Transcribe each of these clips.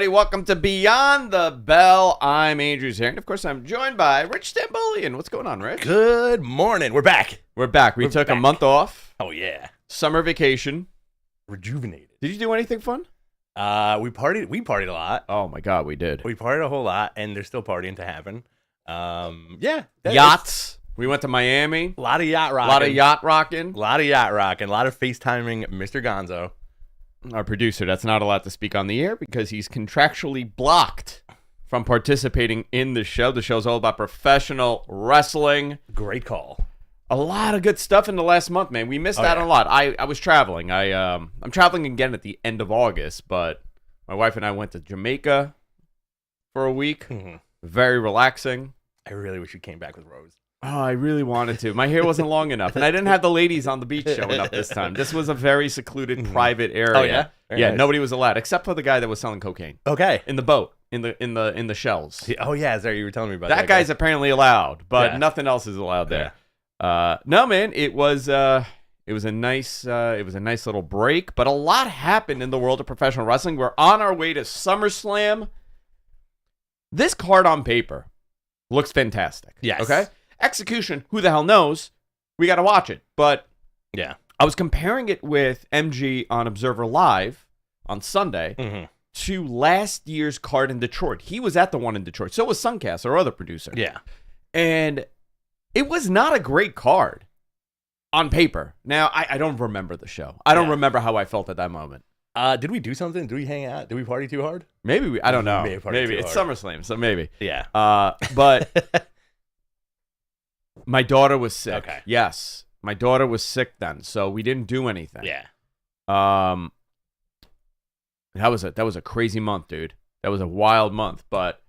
everybody. Welcome to Beyond the Bell. I'm Andrew Zarian. Of course, I'm joined by Rich Stambolian. What's going on, Rich? Good morning. We're back. We're back. We took a month off. Oh, yeah. Summer vacation. Rejuvenated. Did you do anything fun? We partied a lot. Oh, my God, we did. We partied a whole lot, and there's still partying to happen. Yeah. Yachts. We went to Miami. A lot of yacht rocking. A lot of yacht rocking. A lot of yacht rocking. A lot of FaceTiming Mr. Gonzo. Our producer that's not allowed to speak on the air because he's contractually blocked from participating in the show. The show's all about professional wrestling. Great call. A lot of good stuff in the last month, man. We missed out on a lot. I was traveling. I'm traveling again at the end of August, but my wife and I went to Jamaica for a week. Mm-hmm. Very relaxing. I really wish you came back with Rose. Oh, I really wanted to. My hair wasn't long enough, and I didn't have the ladies on the beach showing up this time. This was a very secluded, private area. Oh yeah, Very nice. Nobody was allowed except for the guy that was selling cocaine. Okay, in the boat, in the shells. Oh yeah, sorry, you were telling me about that guy's apparently allowed, but yeah. nothing else is allowed there. Yeah. No, man, it was a nice little break, but a lot happened in the world of professional wrestling. We're on our way to SummerSlam. This card on paper looks fantastic. Yes. Okay. Execution, who the hell knows? We got to watch it. But yeah, I was comparing it with MG on Observer Live on Sunday to last year's card in Detroit. He was at the one in Detroit. So was Suncast, our other producer. Yeah. And it was not a great card on paper. Now, I don't remember the show. I don't remember how I felt at that moment. Did we do something? Did we hang out? Did we party too hard? Maybe. I don't know. Maybe it's SummerSlam, so maybe. Yeah. But my daughter was sick. Okay. Yes. My daughter was sick then, so we didn't do anything. Yeah. That was a crazy month, dude. That was a wild month, but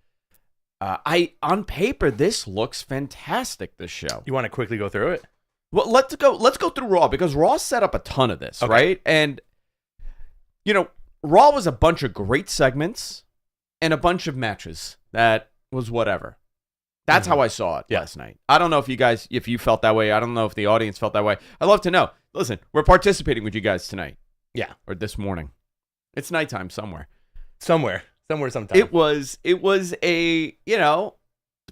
on paper this looks fantastic, this show. You want to quickly go through it? Well, let's go through Raw because Raw set up a ton of this, right? And Raw was a bunch of great segments and a bunch of matches that was whatever. That's how I saw it last night. I don't know if you felt that way. I don't know if the audience felt that way. I'd love to know. Listen, we're participating with you guys tonight. Yeah. Or this morning. It's nighttime somewhere. Sometime. It was a,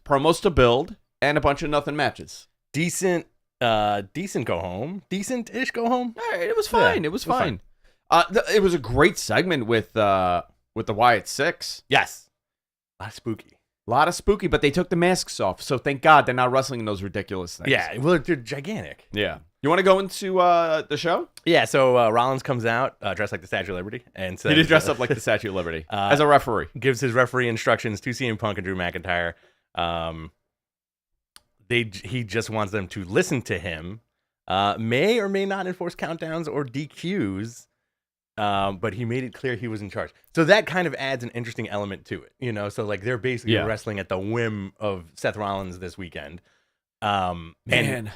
promos to build and a bunch of nothing matches. Decent go home. Decent-ish go home. All right, it was fine. Yeah, it was fine. It was a great segment with the Wyatt 6. Yes. A lot of spooky, but they took the masks off, so thank God they're not wrestling in those ridiculous things. Yeah, well, they're gigantic. Yeah. You want to go into the show? Yeah, so Rollins comes out dressed like the Statue of Liberty. And says, he did dress up like the Statue of Liberty as a referee. Gives his referee instructions to CM Punk and Drew McIntyre. He just wants them to listen to him. May or may not enforce countdowns or DQs. But he made it clear he was in charge. So that kind of adds an interesting element to it, So like they're basically wrestling at the whim of Seth Rollins this weekend. Man,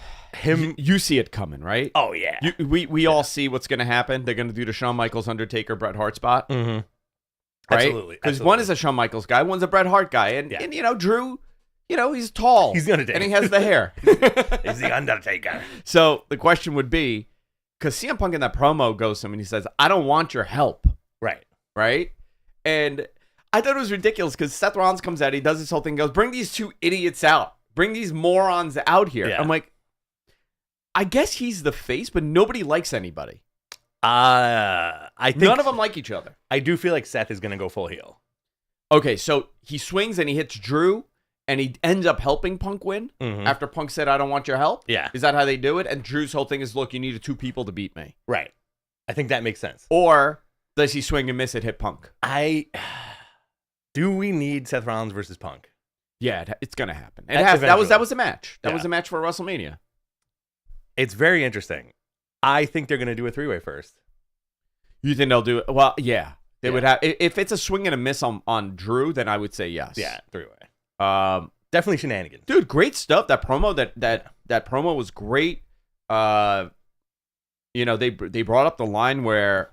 you see it coming, right? Oh yeah. We all see what's going to happen. They're going to do the Shawn Michaels, Undertaker, Bret Hart spot. Mm-hmm. Right? Absolutely. Because one is a Shawn Michaels guy, one's a Bret Hart guy, and Drew, he's tall. He's the Undertaker, and he has the hair. He's the Undertaker. So the question would be, because CM Punk in that promo goes to him and he says, "I don't want your help." Right? And I thought it was ridiculous because Seth Rollins comes out, he does this whole thing, goes, "Bring these two idiots out. Bring these morons out here." Yeah. I'm like, I guess he's the face, but nobody likes anybody. I think none of them like each other. I do feel like Seth is going to go full heel. Okay, so he swings and he hits Drew, and he ends up helping Punk win after Punk said, "I don't want your help." Yeah. Is that how they do it? And Drew's whole thing is, look, you needed two people to beat me. Right. I think that makes sense. Or does he swing and miss it, hit Punk? Do we need Seth Rollins versus Punk? Yeah, it's going to happen. That was a match. That was a match for WrestleMania. It's very interesting. I think they're going to do a three-way first. You think they'll do it? Well, yeah. They would have. If it's a swing and a miss on Drew, then I would say yes. Yeah, three-way. Definitely shenanigans. Dude, great stuff. That promo that promo was great. They brought up the line where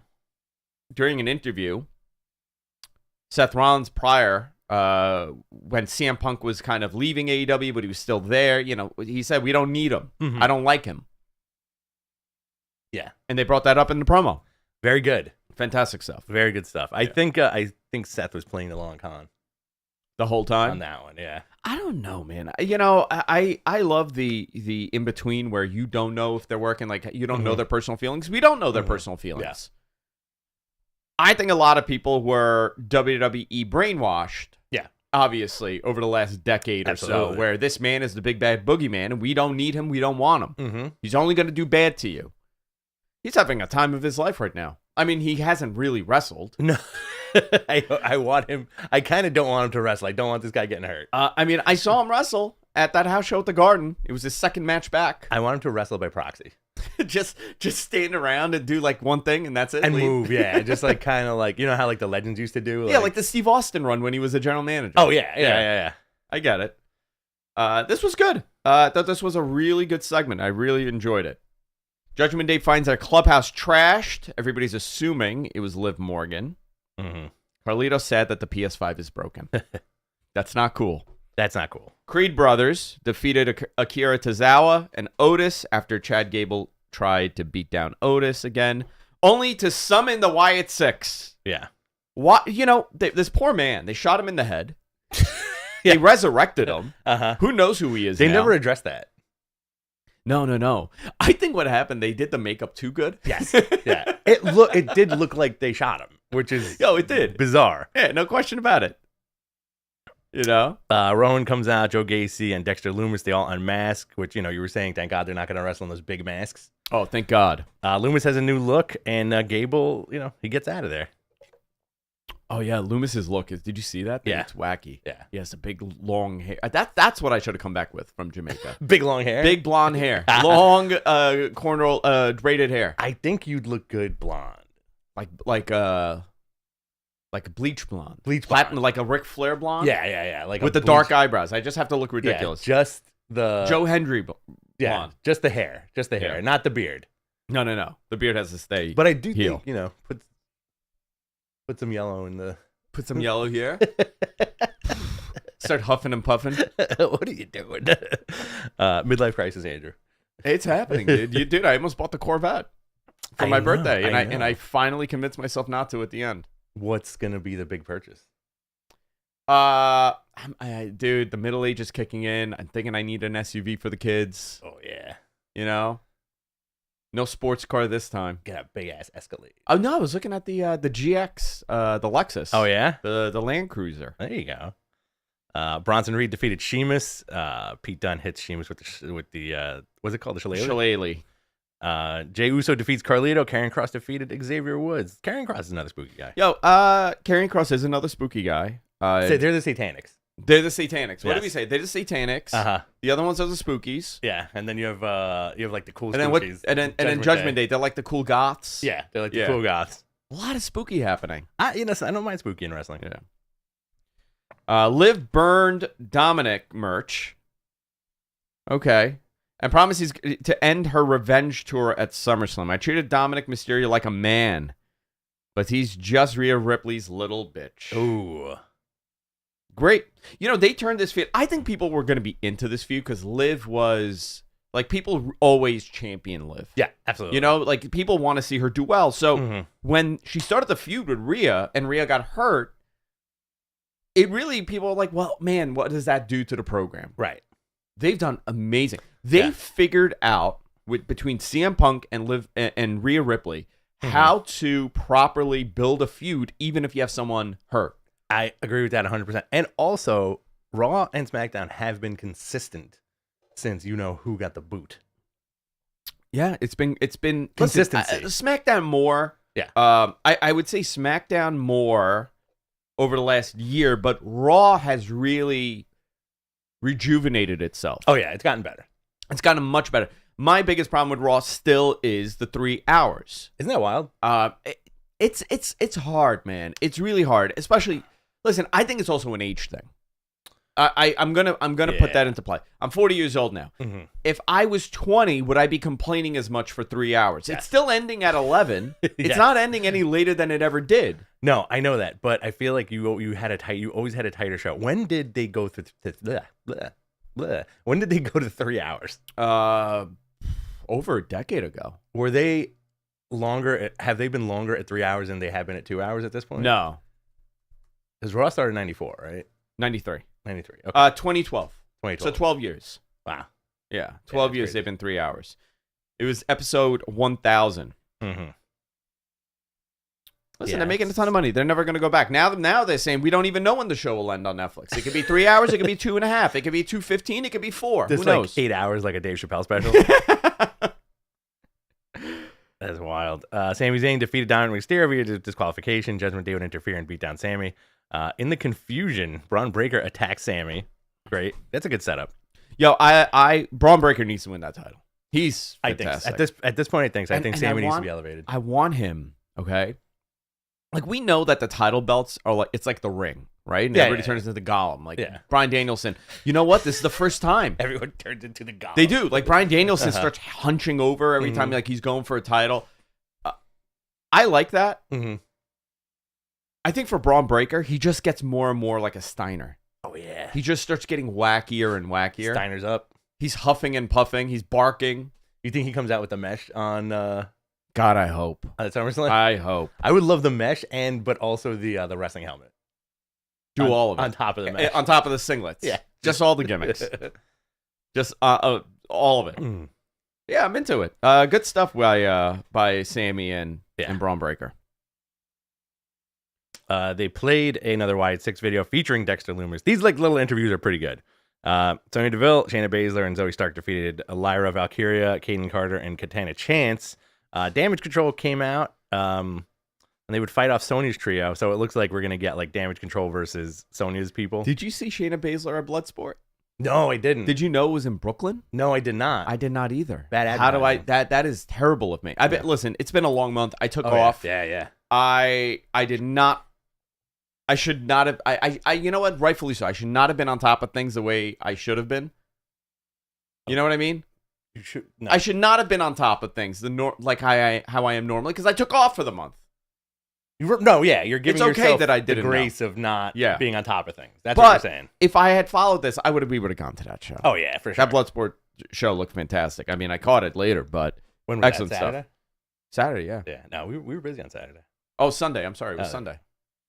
during an interview, Seth Rollins prior, when CM Punk was kind of leaving AEW, but he was still there, he said, "We don't need him. I don't like him." Yeah. And they brought that up in the promo. Very good. Fantastic stuff. Very good stuff. I think think Seth was playing the long con the whole time on that one. Yeah. I don't know, man. I love the in between where you don't know if they're working, like you don't know their personal feelings. We don't know their personal feelings. Yeah. I think a lot of people were WWE brainwashed. Yeah. Obviously, over the last decade or so, where this man is the big bad boogeyman, and we don't need him, we don't want him. Mm-hmm. He's only going to do bad to you. He's having a time of his life right now. I mean, he hasn't really wrestled. No. I want him. I kind of don't want him to wrestle. I don't want this guy getting hurt. I mean, I saw him wrestle at that house show at the Garden. It was his second match back. I want him to wrestle by proxy. just stand around and do like one thing and that's it. And move, yeah. Just like kind of like, you know how like the legends used to do? Yeah, like the Steve Austin run when he was a general manager. Oh, yeah. I get it. This was good. I thought this was a really good segment. I really enjoyed it. Judgment Day finds their clubhouse trashed. Everybody's assuming it was Liv Morgan. Mm-hmm. Carlito said that the PS5 is broken. That's not cool. That's not cool. Creed brothers defeated Akira Tozawa and Otis after Chad Gable tried to beat down Otis again, only to summon the Wyatt Six. Yeah. What, this poor man, they shot him in the head. They resurrected him. Uh-huh. Who knows who he is They now? never addressed that. No. I think what happened, they did the makeup too good. Yes. Yeah. It did look like they shot him, which is it did. Bizarre. Yeah, no question about it. Rowan comes out, Joe Gacy and Dexter Lumis, they all unmask, which, you were saying, thank God they're not going to wrestle in those big masks. Oh, thank God. Lumis has a new look, and Gable, he gets out of there. Oh, yeah, Loomis's look is, did you see that? Yeah. It's wacky. Yeah. He has a big, long hair. That's what I should have come back with from Jamaica. Big, long hair? Big, blonde hair. Long, cornrow, braided hair. I think you'd look good blonde. Like a bleach blonde. Bleach blonde. Like a Ric Flair blonde? Yeah. Like with the dark eyebrows. I just have to look ridiculous. Yeah, just the... Joe Hendry blonde. Yeah, just the hair. Just the hair, not the beard. No. The beard has to stay. But I do heel. think, put some yellow in the... Put some yellow here. Start huffing and puffing. What are you doing? Midlife crisis, Andrew. It's happening, dude. I almost bought the Corvette for my birthday, and I finally convinced myself not to at the end. What's gonna be the big purchase? Dude, the middle age is kicking in. I'm thinking I need an SUV for the kids. Oh yeah. No sports car this time. Get a big ass Escalade. Oh no, I was looking at the GX, the Lexus. Oh yeah, the Land Cruiser. There you go. Bronson Reed defeated Sheamus. Pete Dunne hits Sheamus with the what's it called, the shillelagh? Jey Uso defeats Carlito. Karrion Kross defeated Xavier Woods. Karrion Kross is another spooky guy. Karrion Kross is another spooky guy. They're the Satanics. They're the Satanics. What did we say? They're the Satanics. The other ones are the Spookies. Yeah, and then you have like the cool. And Spookies. then Judgment Day. They're like the cool goths. Yeah, they're like the cool goths. A lot of spooky happening. I don't mind spooky in wrestling. Yeah. Liv burned Dominic merch. Okay. And promises to end her revenge tour at SummerSlam. I treated Dominic Mysterio like a man, but he's just Rhea Ripley's little bitch. Ooh. Great. They turned this feud. I think people were going to be into this feud because Liv was, like, people always champion Liv. Yeah, absolutely. Like, people want to see her do well. So when she started the feud with Rhea and Rhea got hurt, people were like, well, man, what does that do to the program? Right. They've done amazing. They figured out between CM Punk and Liv and Rhea Ripley how to properly build a feud, even if you have someone hurt. I agree with that 100%. And also, Raw and SmackDown have been consistent since who got the boot. Yeah, it's been consistency. SmackDown more. Yeah. I would say SmackDown more over the last year, but Raw has really rejuvenated itself. Oh yeah, it's gotten better. It's gotten much better. My biggest problem with Raw still is the 3 hours. Isn't that wild? It's hard, man. It's really hard. Especially, listen, I think it's also an age thing. I'm gonna put that into play. I'm 40 years old now. Mm-hmm. If I was 20, would I be complaining as much for 3 hours? Yes. It's still ending at 11. It's not ending any later than it ever did. No, I know that, but I feel like you always had a tighter show. When did they go through? When did they go to 3 hours? Over a decade ago. Were they longer? Have they been longer at 3 hours than they have been at 2 hours at this point? No. Because Raw started in 94, right? 93. 93. Okay. 2012. 2012. So 12 years. Wow. Yeah, 12 years. crazy. They've been 3 hours. It was episode 1000. Mm-hmm. Listen, they're making a ton of money. They're never going to go back. Now they're saying we don't even know when the show will end on Netflix. It could be 3 hours. It could be 2.5. It could be 2:15. It could be 4. This Who knows? like 8 hours, like a Dave Chappelle special. That's wild. Sami Zayn defeated Dominic Mysterio via disqualification. Judgment Day would interfere and beat down Sami. In the confusion, Braun Breaker attacks Sami. Great. That's a good setup. Yo, Braun Breaker needs to win that title. He's fantastic. I think at this point, I think Sami needs to be want elevated. I want him. Okay. Like, we know that the title belts are like, it's like the ring, right? And everybody turns into the Golem. Like, Bryan Danielson. You know what? This is the first time. Everyone turns into the Golem. They do. Like, Bryan Danielson starts hunching over every time like he's going for a title. I like that. Mm-hmm. I think for Braun Breaker, he just gets more and more like a Steiner. Oh, yeah. He just starts getting wackier and wackier. Steiner's up. He's huffing and puffing. He's barking. You think he comes out with the mesh on... God, I hope. At SummerSlam? I hope. I would love the mesh but also the wrestling helmet. All of it. On top of the mesh. On top of the singlets. Yeah. Just all the gimmicks. Just all of it. Mm. Yeah, I'm into it. Good stuff by Sami and Braun Breaker. They played another Wyatt 6 video featuring Dexter Lumis. These like little interviews are pretty good. Sonya Deville, Shayna Baszler, and Zoe Stark defeated Lyra Valkyria, Kaden Carter, and Katana Chance. Damage Control came out, and they would fight off Sonya's trio. So it looks like we're gonna get like Damage Control versus Sonya's people. Did you see Shayna Baszler at Bloodsport? No, I didn't. Did you know it was in Brooklyn? No, I did not. I did not either. Bad How do I? advertising. That is terrible of me. Listen. It's been a long month. I took Oh, off. Yeah. I did not. I should not have. I. You know what? Rightfully so. I should not have been on top of things the way I should have been. You know what I mean? You should. No. I should not have been on top of things like how I am normally, because I took off for the month. You're giving It's okay yourself that I the didn't grace of not being on top of things. That's But what you're saying. if I had followed this, we would have gone to that show. Oh yeah, for sure. That Bloodsport show looked fantastic. I mean, I caught it later, but When was excellent that, Saturday? stuff. Saturday, yeah. Yeah, no, we were busy on Saturday. Oh, Sunday. I'm sorry, it was Sunday.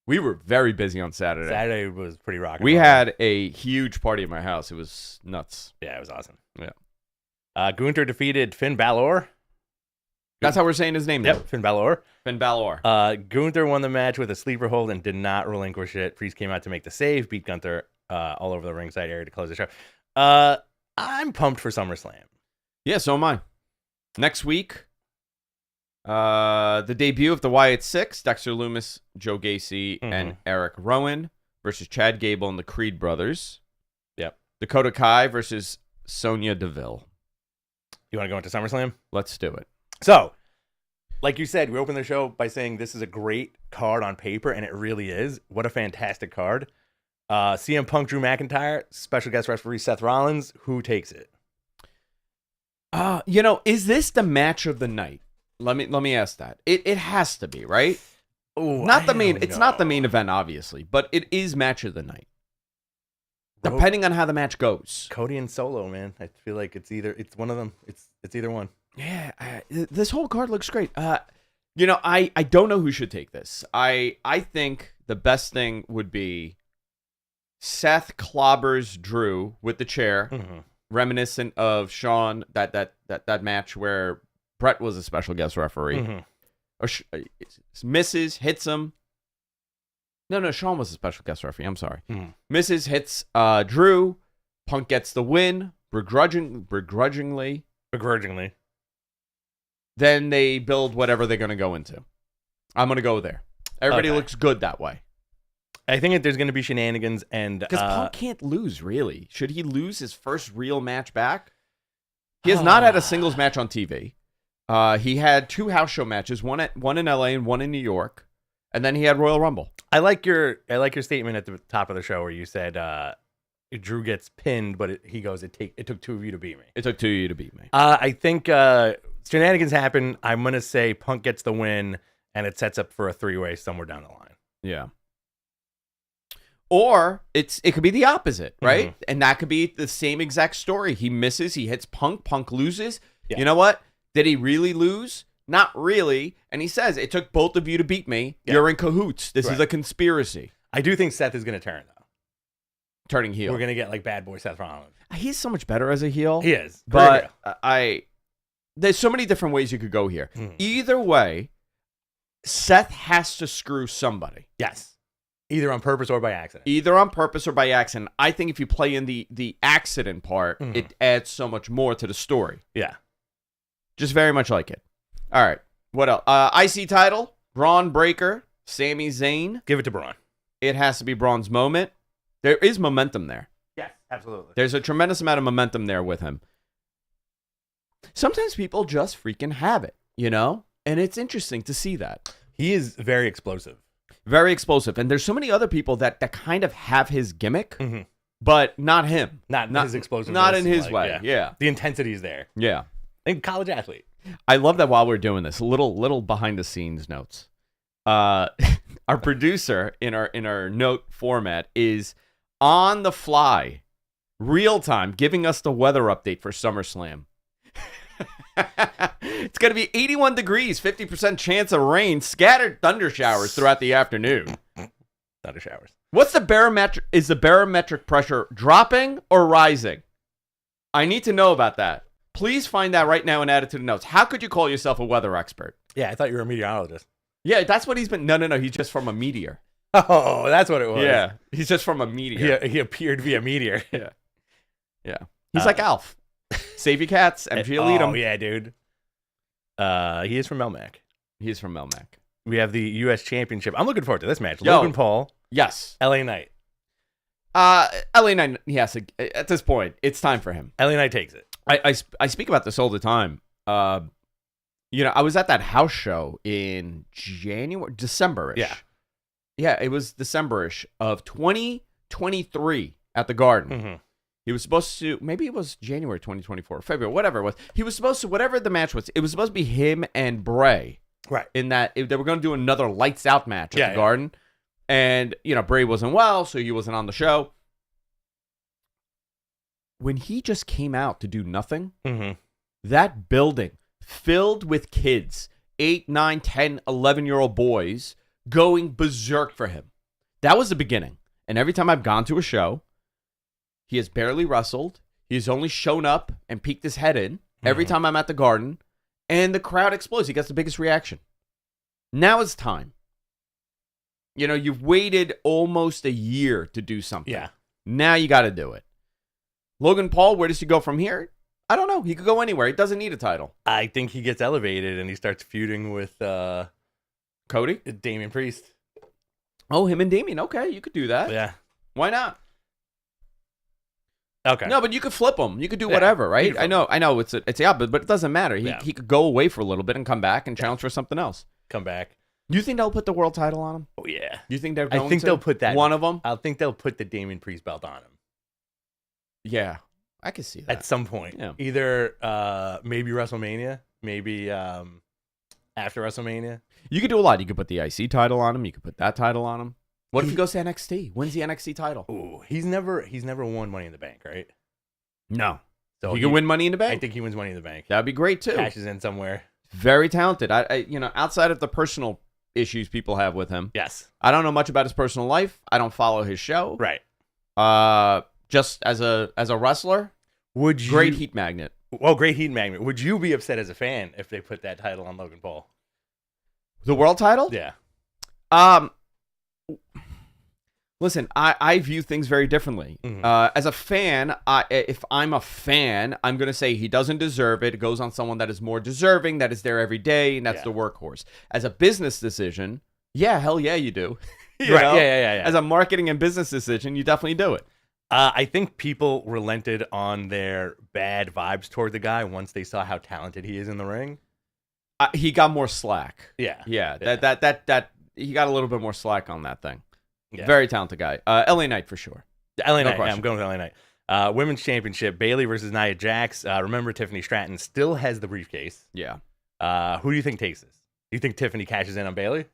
We were very busy on Saturday. Saturday was pretty rocking. We had a huge party at my house. It was nuts. Yeah, it was awesome. Yeah. Gunther defeated Finn Balor. That's how we're saying his name now. Yep, Finn Balor. Finn Balor. Gunther won the match with a sleeper hold and did not relinquish it. Priest came out to make the save, beat Gunther all over the ringside area to close the show. I'm pumped for SummerSlam. Yeah, so am I. Next week, the debut of the Wyatt 6, Dexter Lumis, Joe Gacy, and Eric Rowan versus Chad Gable and the Creed brothers. Yep. Dakota Kai versus Sonya Deville. You want to go into SummerSlam? Let's do it. So, like you said, we opened the show by saying this is a great card on paper, and it really is. What a fantastic card. CM Punk, Drew McIntyre, special guest referee Seth Rollins. Who takes it? Is this the match of the night? Let me ask that. It has to be, right? Ooh, Not the main. It's not the main event, obviously, but it is match of the night. Depending on how the match goes. Cody and Solo, man. I feel like it's one of them. It's either one. Yeah, this whole card looks great. I don't know who should take this. I think the best thing would be Seth clobbers Drew with the chair, reminiscent of Shawn, that match where Brett was a special guest referee. Or misses, hits him. No, Shawn was a special guest referee. I'm sorry. Misses, hits Drew. Punk gets the win, begrudgingly. Then they build whatever they're going to go into. I'm going to go there. Everybody looks good that way. I think that there's going to be shenanigans and because Punk can't lose, really. Should he lose his first real match back? He has not had a singles match on TV. He had 2 house show matches, one in LA and one in New York, and then he had Royal Rumble. I like your statement at the top of the show where you said Drew gets pinned, but he goes, it took 2 of you to beat me. It took 2 of you to beat me. I think shenanigans happen. I'm gonna say Punk gets the win, and it sets up for a 3-way somewhere down the line. Yeah. Or it could be the opposite, right? And that could be the same exact story. He misses, he hits Punk, Punk loses. Yeah. You know what? Did he really lose? Not really. And he says, it took both of you to beat me. Yeah. You're in cahoots. This is a conspiracy. I do think Seth is going to turn, though. Turning heel. We're going to get like bad boy Seth Rollins. He's so much better as a heel. He is. But there's so many different ways you could go here. Either way, Seth has to screw somebody. Yes. Either on purpose or by accident. Either on purpose or by accident. I think if you play in the accident part, it adds so much more to the story. Yeah. Just very much like it. All right. What else? IC title, Braun Breaker, Sami Zayn. Give it to Braun. It has to be Braun's moment. There is momentum there. Yes, absolutely. There's a tremendous amount of momentum there with him. Sometimes people just freaking have it, you know? And it's interesting to see that. He is very explosive. Very explosive. And there's so many other people that kind of have his gimmick, but not him. Not his explosiveness. Not in his way. Yeah. The intensity is there. Yeah. And college athlete. I love that while we're doing this, little behind the scenes notes. Our producer in our note format is on the fly, real time, giving us the weather update for SummerSlam. It's going to be 81 degrees, 50% chance of rain, scattered thunder showers throughout the afternoon. Thunder showers. What's the barometric? Is the barometric pressure dropping or rising? I need to know about that. Please find that right now and add it to the notes. How could you call yourself a weather expert? Yeah, I thought you were a meteorologist. Yeah, that's what he's been. No. He's just from a meteor. Oh, that's what it was. Yeah, he's just from a meteor. He appeared via meteor. Yeah. He's like Alf. Save your cats. MG will eat them. Oh, yeah, dude. He is from Melmac. He's from Melmac. We have the U.S. Championship. I'm looking forward to this match. Yo. Logan Paul. Yes. LA Knight. LA Knight, yes, at this point, it's time for him. LA Knight takes it. I speak about this all the time. You know, I was at that house show in December-ish. Yeah, it was December-ish of 2023 at the Garden. He was supposed to, maybe it was January 2024, February, whatever it was. He was supposed to, whatever the match was, it was supposed to be him and Bray. Right. In that, they were going to do another lights out match at the Garden. And, you know, Bray wasn't well, so he wasn't on the show. When he just came out to do nothing, that building filled with kids, 8, 9, 10, 11-year-old boys going berserk for him. That was the beginning. And every time I've gone to a show, he has barely wrestled. He's only shown up and peeked his head in every time I'm at the Garden. And the crowd explodes. He gets the biggest reaction. Now it's time. You know, you've waited almost a year to do something. Yeah. Now you got to do it. Logan Paul, where does he go from here? I don't know. He could go anywhere. He doesn't need a title. I think he gets elevated and he starts feuding with Cody? Damian Priest. Oh, him and Damian. Okay, you could do that. Yeah. Why not? Okay. No, but you could flip him. You could do whatever, right? I know it's but it doesn't matter. He could go away for a little bit and come back and challenge for something else. Come back. You think they'll put the world title on him? Oh yeah. You think they're going I think to? they'll put that one of them. I think they'll put the Damian Priest belt on him. Yeah, I can see that at some point. Yeah. Either maybe WrestleMania, maybe after WrestleMania. You could do a lot. You could put the IC title on him. You could put that title on him. What if he goes to NXT? Wins the NXT title? Ooh, he's never won Money in the Bank, right? No. So he can win Money in the Bank? I think he wins Money in the Bank. That'd be great, too. Cashes in somewhere. Very talented. I you know, outside of the personal issues people have with him. Yes. I don't know much about his personal life. I don't follow his show. Right. Just as a wrestler, great heat magnet. Well, great heat magnet. Would you be upset as a fan if they put that title on Logan Paul? The world title? Yeah. Listen, I view things very differently. As a fan, if I'm a fan, I'm going to say he doesn't deserve it. It goes on someone that is more deserving, that is there every day, and that's the workhorse. As a business decision, hell yeah, you do. You right? know? Yeah. As a marketing and business decision, you definitely do it. I think people relented on their bad vibes toward the guy once they saw how talented he is in the ring. He got more slack. Yeah. That he got a little bit more slack on that thing. Yeah. Very talented guy. LA Knight for sure. LA Knight. Yeah, I'm going with LA Knight. Women's Championship, Bayley versus Nia Jax. Remember, Tiffany Stratton still has the briefcase. Yeah. Who do you think takes this? Do you think Tiffany cashes in on Bayley?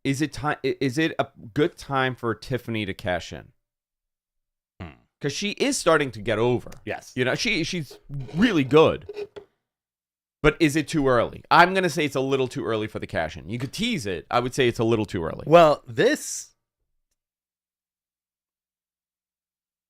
Is it time? Is it a good time for Tiffany to cash in? Because she is starting to get over. Yes. You know, she's really good. But is it too early? I'm going to say it's a little too early for the cash-in. You could tease it. I would say it's a little too early. Well,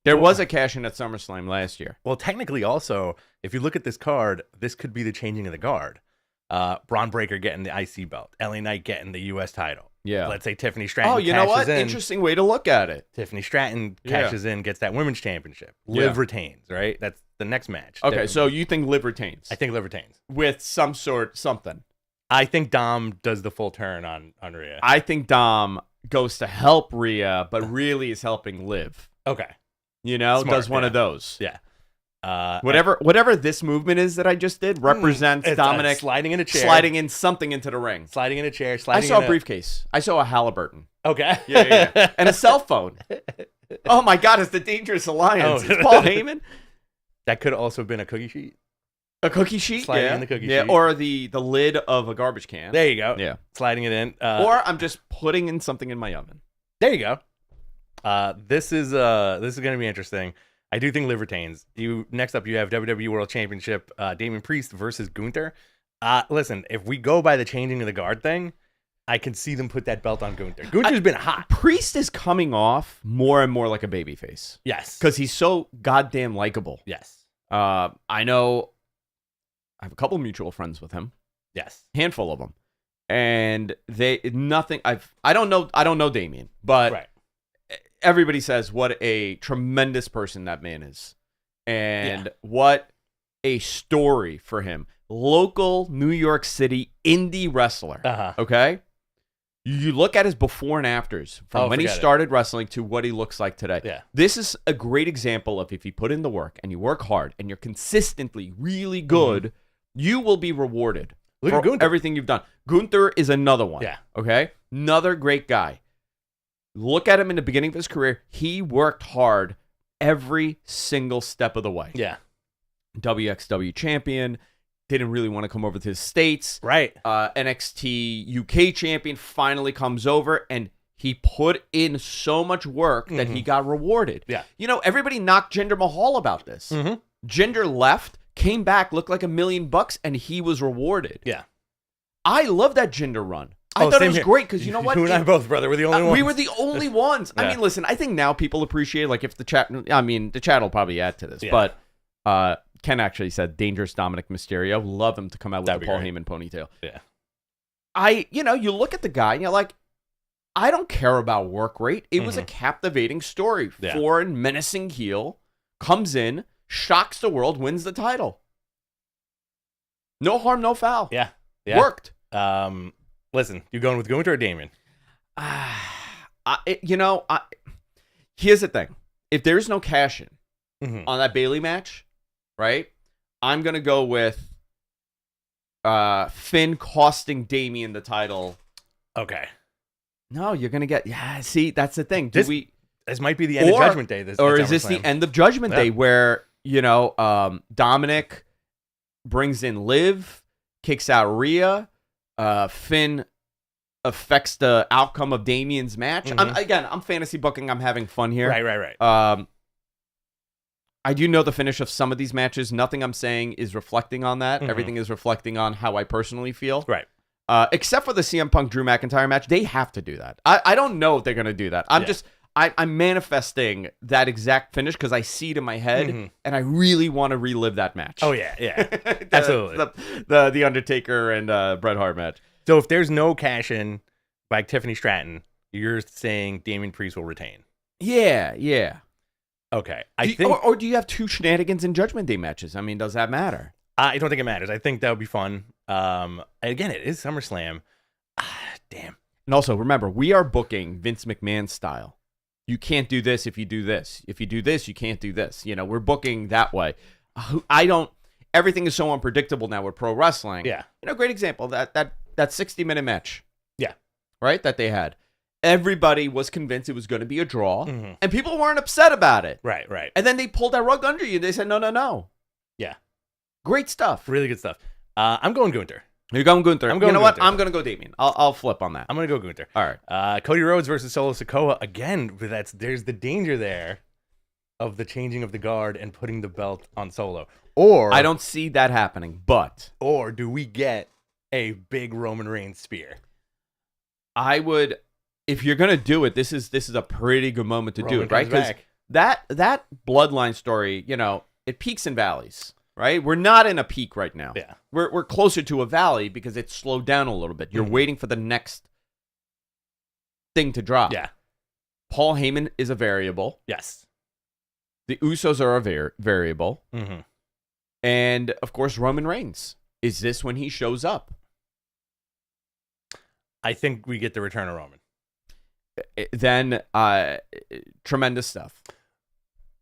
there was a cash-in at SummerSlam last year. Well, technically also, if you look at this card, this could be the changing of the guard. Braun Breaker getting the IC belt. LA Knight getting the US title. Yeah. Let's say Tiffany Stratton. Oh, you know what? In. Interesting way to look at it. Tiffany Stratton cashes in, gets that women's championship. Liv retains, right? That's the next match. Okay, so you think Liv retains? I think Liv retains. With something. I think Dom does the full turn on Rhea. I think Dom goes to help Rhea, but really is helping Liv. Okay. You know, Smart, does one of those. Yeah. Whatever this movement is that I just did represents Dominic sliding in a chair, sliding in something into the ring, sliding in a chair. I saw a briefcase. I saw a Halliburton. Okay. Yeah. And a cell phone. Oh my God! It's the Dangerous Alliance. It's Paul Heyman. That could also have been a cookie sheet. A cookie sheet. Sliding in the cookie sheet. Yeah. Or the lid of a garbage can. There you go. Yeah. Sliding it in. Or I'm just putting in something in my oven. There you go. This is going to be interesting. I do think Liv retains. Next up, you have WWE World Championship, Damian Priest versus Gunther. Listen, if we go by the changing of the guard thing, I can see them put that belt on Gunther. Gunther's been hot. Priest is coming off more and more like a babyface. Yes. Because he's so goddamn likable. Yes. I know I have a couple mutual friends with him. Yes. Handful of them. And I don't know Damian, but right. Everybody says what a tremendous person that man is. And what a story for him. Local New York City indie wrestler. Okay? You look at his before and afters from when he started wrestling to what he looks like today. Yeah. This is a great example of if you put in the work and you work hard and you're consistently really good, you will be rewarded for everything you've done. Gunther is another one. Yeah. Okay? Another great guy. Look at him in the beginning of his career. He worked hard every single step of the way. Yeah. WXW champion. Didn't really want to come over to the States. Right. NXT UK champion finally comes over, and he put in so much work that he got rewarded. Yeah. You know, everybody knocked Jinder Mahal about this. Jinder left, came back, looked like $1 million, and he was rewarded. Yeah. I love that Jinder run. I thought it was great because you know what? You and I both, brother. We're the only ones. We were the only ones. I mean, listen, I think now people appreciate, like, if the chat, the chat will probably add to this, but Ken actually said Dangerous Dominic Mysterio. Love him to come out with the Paul Heyman ponytail. Yeah. You look at the guy and you're like, I don't care about work rate. It was a captivating story. Foreign menacing heel comes in, shocks the world, wins the title. No harm, no foul. Yeah. Worked. Listen, you going with Gunther or Damian? Here's the thing. If there's no cash in on that Bayley match, right, I'm going to go with Finn costing Damian the title. Okay. No, you're going to get... Yeah, see, that's the thing. This might be the end of Judgment Day. Or is this the end of Judgment Day where, Dominic brings in Liv, kicks out Rhea, Finn affects the outcome of Damian's match. I'm fantasy booking. I'm having fun here. Right. I do know the finish of some of these matches. Nothing I'm saying is reflecting on that. Everything is reflecting on how I personally feel. Right. Except for the CM Punk Drew McIntyre match. They have to do that. I don't know if they're going to do that. I'm manifesting that exact finish because I see it in my head, and I really want to relive that match. Oh, yeah. Absolutely. The Undertaker and Bret Hart match. So if there's no cash-in by Tiffany Stratton, you're saying Damian Priest will retain? Yeah. Okay. Or do you have two shenanigans in Judgment Day matches? I mean, does that matter? I don't think it matters. I think that would be fun. Again, it is SummerSlam. Damn. And also, remember, we are booking Vince McMahon style. You can't do this if you do this. If you do this, you can't do this. We're booking that way. Everything is so unpredictable now with pro wrestling. Yeah. Great example, that 60-minute match. Yeah. Right? That they had. Everybody was convinced it was going to be a draw, and people weren't upset about it. Right. And then they pulled that rug under you. They said, no. Yeah. Great stuff. Really good stuff. I'm going Gunther. You're going Gunther. I'm going what? Gunther. I'm going to go Damian. I'll flip on that. I'm going to go Gunther. All right. Cody Rhodes versus Solo Sikoa. Again, there's the danger there of the changing of the guard and putting the belt on Solo? Or I don't see that happening, but or do we get a big Roman Reigns spear? I would, if you're gonna do it, this is a pretty good moment to do Roman it, right? comes Because back. that bloodline story, it peaks and valleys, right? We're not in a peak right now. Yeah. We're closer to a valley because it's slowed down a little bit. You're waiting for the next thing to drop. Yeah. Paul Heyman is a variable. Yes. The Usos are a variable. Mm-hmm. And, of course, Roman Reigns. Is this when he shows up? I think we get the return of Roman. Then, tremendous stuff.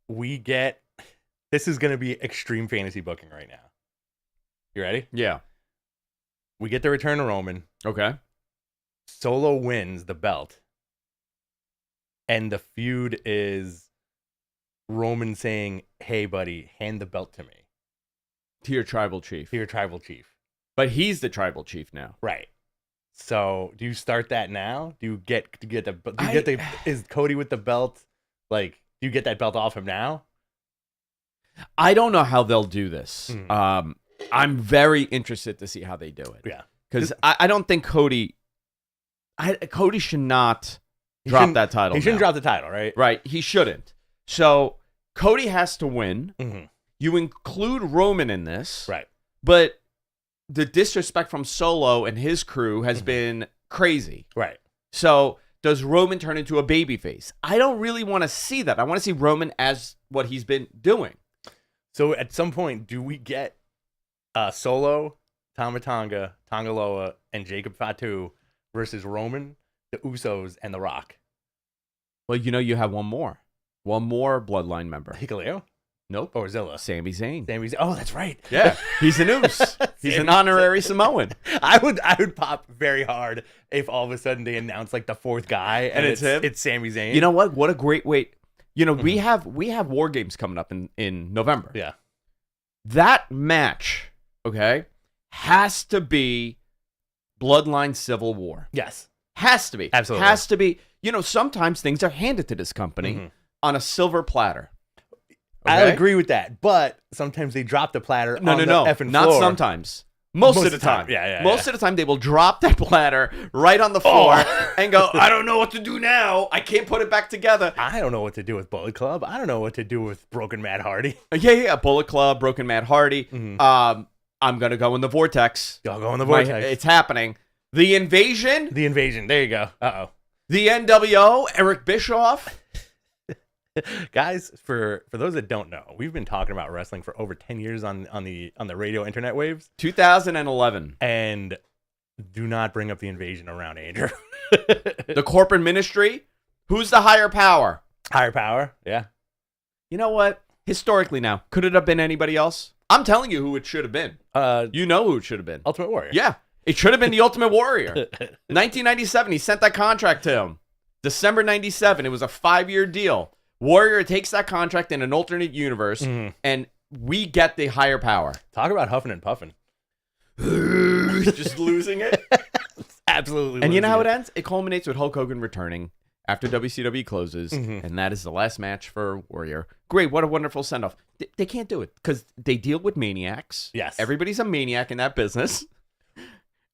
This is going to be extreme fantasy booking right now. You ready? Yeah. We get the return of Roman. Okay. Solo wins the belt. And the feud is Roman saying, hey, buddy, hand the belt to me. To your tribal chief. To your tribal chief. But he's the tribal chief now. Right. So do you start that now? Is Cody with the belt? Like, do you get that belt off him now? I don't know how they'll do this. Mm. I'm very interested to see how they do it. Yeah. Because I don't think Cody should not drop that title. He shouldn't now. drop the title, right? Right. He shouldn't. So Cody has to win. Mm-hmm. You include Roman in this. Right. But the disrespect from Solo and his crew has been crazy. Right. So does Roman turn into a babyface? I don't really want to see that. I want to see Roman as what he's been doing. So at some point, do we get Solo, Tama Tonga, Tongaloa, and Jacob Fatu versus Roman, the Usos, and The Rock? Well, you have one more bloodline member. Hikuleo? Nope. Or Zilla? Sami Zayn. Oh, that's right. Yeah, he's an Us. He's an honorary Samoan. I would pop very hard if all of a sudden they announce like the fourth guy and it's him. It's Sami Zayn. You know what? What a great wait. We have War Games coming up in November. Yeah. That match, okay, has to be Bloodline Civil War. Yes. Has to be. Absolutely. Has to be. Sometimes things are handed to this company on a silver platter. Okay? I agree with that, but sometimes they drop the platter on the effing not floor. sometimes. Most of the time. Yeah. Most of the time, they will drop that platter right on the floor and go, I don't know what to do now. I can't put it back together. I don't know what to do with Bullet Club. I don't know what to do with Broken Matt Hardy. Yeah. Bullet Club, Broken Matt Hardy. Mm-hmm. I'm going to go in the Vortex. Y'all go in the Vortex. It's happening. The Invasion. The Invasion. There you go. Uh-oh. The NWO, Eric Bischoff. Guys, for those that don't know, we've been talking about wrestling for over 10 years on the radio internet waves. 2011. And do not bring up the Invasion around Andrew. The corporate ministry. Who's the higher power? Higher power. Yeah. You know what? Historically now, could it have been anybody else? I'm telling you who it should have been. You know who it should have been. Ultimate Warrior. Yeah. It should have been the Ultimate Warrior. 1997, he sent that contract to him. December 97, it was a 5-year deal. Warrior takes that contract in an alternate universe, and we get the higher power. Talk about huffing and puffing. Just losing it. Absolutely. And you know how it ends? It culminates with Hulk Hogan returning after WCW closes, and that is the last match for Warrior. Great. What a wonderful send-off. They can't do it because they deal with maniacs. Yes. Everybody's a maniac in that business.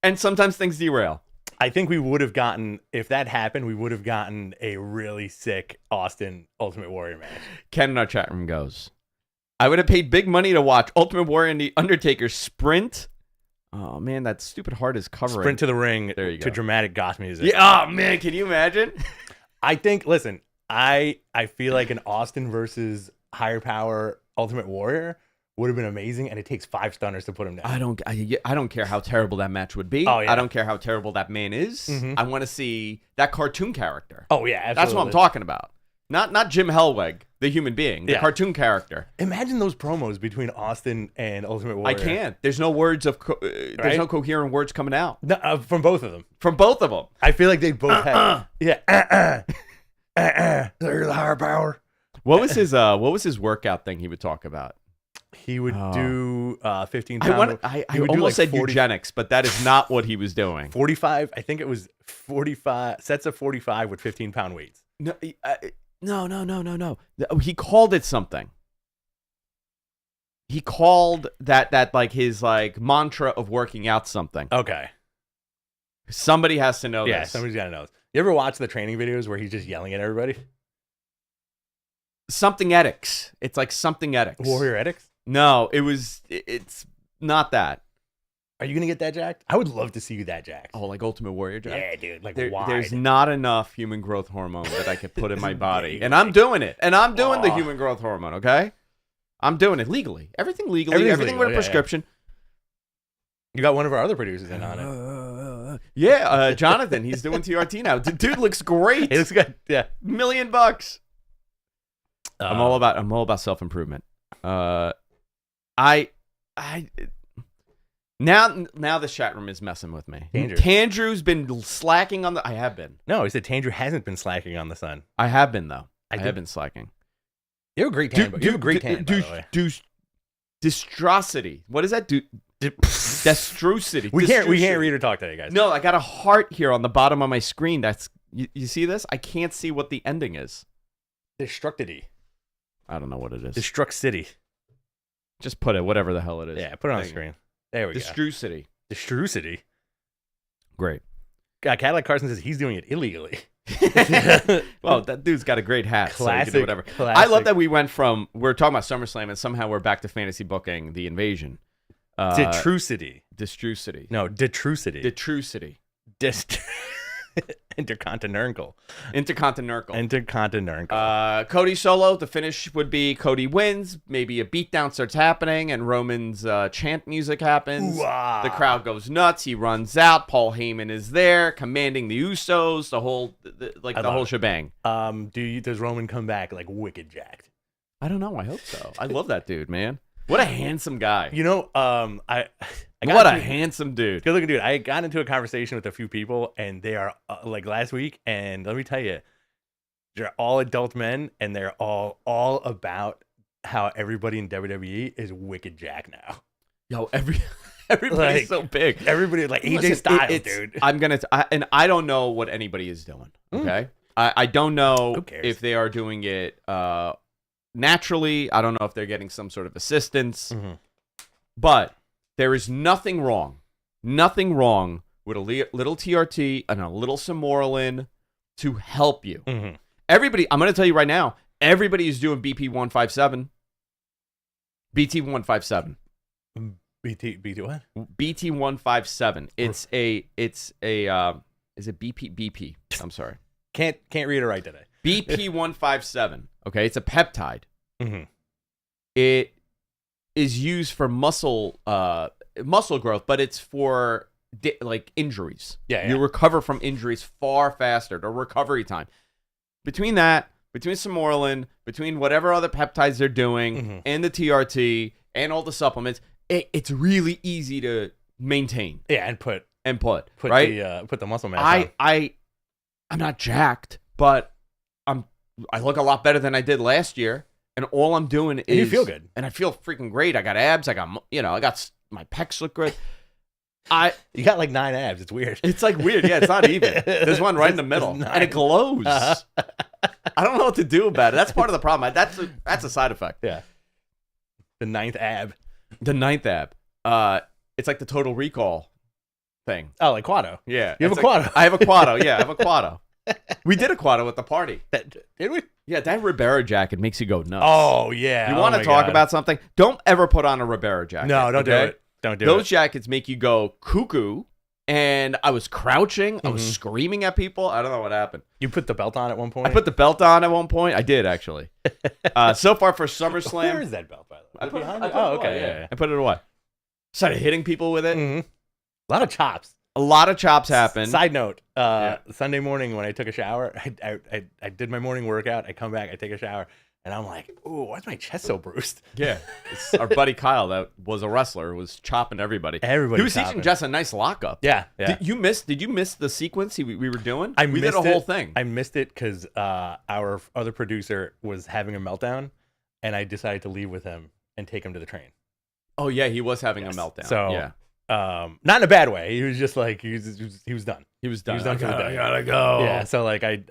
And sometimes things derail. I think we would have gotten, if that happened, we would have gotten a really sick Austin Ultimate Warrior match. Ken in our chat room goes, I would have paid big money to watch Ultimate Warrior and The Undertaker sprint. Oh, man, that stupid heart is covering. Sprint to the ring there you go. To dramatic goth music. Yeah, oh, man, can you imagine? I think, listen, I feel like an Austin versus higher power Ultimate Warrior would have been amazing, and it takes 5 stunners to put him down. I don't care how terrible that match would be. Oh, yeah. I don't care how terrible that man is. I want to see that cartoon character. Oh, yeah, absolutely. That's what I'm talking about. Not Jim Hellweg, the human being, the cartoon character. Imagine those promos between Austin and Ultimate Warrior. I can't. There's no words of there's no coherent words coming out. No, from both of them. From both of them. I feel like they both had. Yeah. There's the higher power. What was his workout thing he would talk about? He would do 15 pounds. I almost said 40, eugenics, but that is not what he was doing. 45. I think it was 45 sets of 45 with 15-pound weights. No. He called it something. He called that like his like mantra of working out something. Okay. Somebody has to know Yeah, this. somebody's got to know this. You ever watch the training videos where he's just yelling at everybody? Something ethics. It's like something ethics. Warrior ethics? No, it's not that. Are you going to get that jacked? I would love to see you that jacked. Oh, like Ultimate Warrior Jack? Yeah, dude. Like, There's wide. not enough human growth hormone that I could put in my body. And I'm doing it. And I'm doing the human growth hormone, okay? I'm doing it legally. Everything legally. Everything with a prescription. You got one of our other producers in on it. Yeah, Jonathan. He's doing TRT now. Dude looks great. He looks good. Yeah. $1 million. I'm all about self-improvement. Now the chat room is messing with me. Tandrew's been slacking on the. I have been. No, he said Tandrew hasn't been slacking on the sun. I have been though. I have been slacking. You have a great tan. You have a great tan, by the way. Distrosity. What is that? Destrucity. We can't read or talk today, guys. No, I got a heart here on the bottom of my screen. That's you see this? I can't see what the ending is. Destructity. I don't know what it is. Destruct City. Just put it, whatever the hell it is. Yeah, put it on the screen. There we go. Destrucity. Destrucity. Great. Cadillac Carson says he's doing it illegally. Well, that dude's got a great hat. Classic. So whatever. Classic. I love that we went from we're talking about SummerSlam and somehow we're back to fantasy booking the invasion. Detrucity. Destrucity. No, Detrucity. Detrucity. Intercontinental. Cody solo. The finish would be Cody wins. Maybe a beatdown starts happening, and Roman's chant music happens. Ooh-ah. The crowd goes nuts. He runs out. Paul Heyman is there, commanding the Usos. The whole whole shebang. Does Roman come back like wicked jacked? I don't know. I hope so. I love that dude, man. What a handsome guy. You know, what a handsome dude. Good looking dude. I got into a conversation with a few people, and they are like last week, and let me tell you, they're all adult men, and they're all about how everybody in WWE is wicked jack now. Yo, everybody's so big. Everybody like AJ Styles, dude. I don't know what anybody is doing. Okay, I don't know Who cares? if they are doing it naturally. I don't know if they're getting some sort of assistance, but there is nothing wrong with a little TRT and a little Samoralin to help you. Everybody, I'm going to tell you right now, everybody is doing BP 157. BT 157. BT what? BT 157. It's a is it BP? I'm sorry. Can't read it right today. BP 157. Okay, it's a peptide. It is used for muscle growth, but it's for like injuries. Yeah. You recover from injuries far faster. The recovery time between Samoralin, between whatever other peptides they're doing, and the TRT and all the supplements, it's really easy to maintain. Yeah, and put right. Put the muscle mass. I'm not jacked, but I look a lot better than I did last year. And all I'm doing is... And you feel good. And I feel freaking great. I got abs. I got my pecs look good. You got like 9 abs. It's weird. It's like weird. Yeah, it's not even. There's one right in the middle. And it glows. I don't know what to do about it. That's part of the problem. That's a side effect. Yeah. The 9th ab. The 9th ab. It's like the Total Recall thing. Oh, like Quado. Yeah. You have a Quado. I have a Quado. Yeah, I have a Quado. We did a Quado at the party. Did we? Yeah, that Ribera jacket makes you go nuts. Oh, yeah. You want to talk about something? Don't ever put on a Ribera jacket. No, don't do it. Don't do it. Those jackets make you go cuckoo, and I was crouching. I was screaming at people. I don't know what happened. You put the belt on at one point? I put the belt on at one point. I did, actually. So far for SummerSlam. Where is that belt, by the way? Okay. I put it away. Started hitting people with it. A lot of chops. A lot of chops happen. Side note, Sunday morning when I took a shower, I did my morning workout. I come back, I take a shower, and I'm like, ooh, why's my chest so bruised? Yeah. It's our buddy Kyle that was a wrestler was chopping everybody. Everybody He was teaching Jess a nice lockup. Yeah. Did you miss the sequence we were doing? We did a whole thing. I missed it because our other producer was having a meltdown, and I decided to leave with him and take him to the train. Oh, yeah, he was having a meltdown. So yeah. Not in a bad way. He was just like he was done. He was done. He was done for the day. I gotta go. Yeah. So like I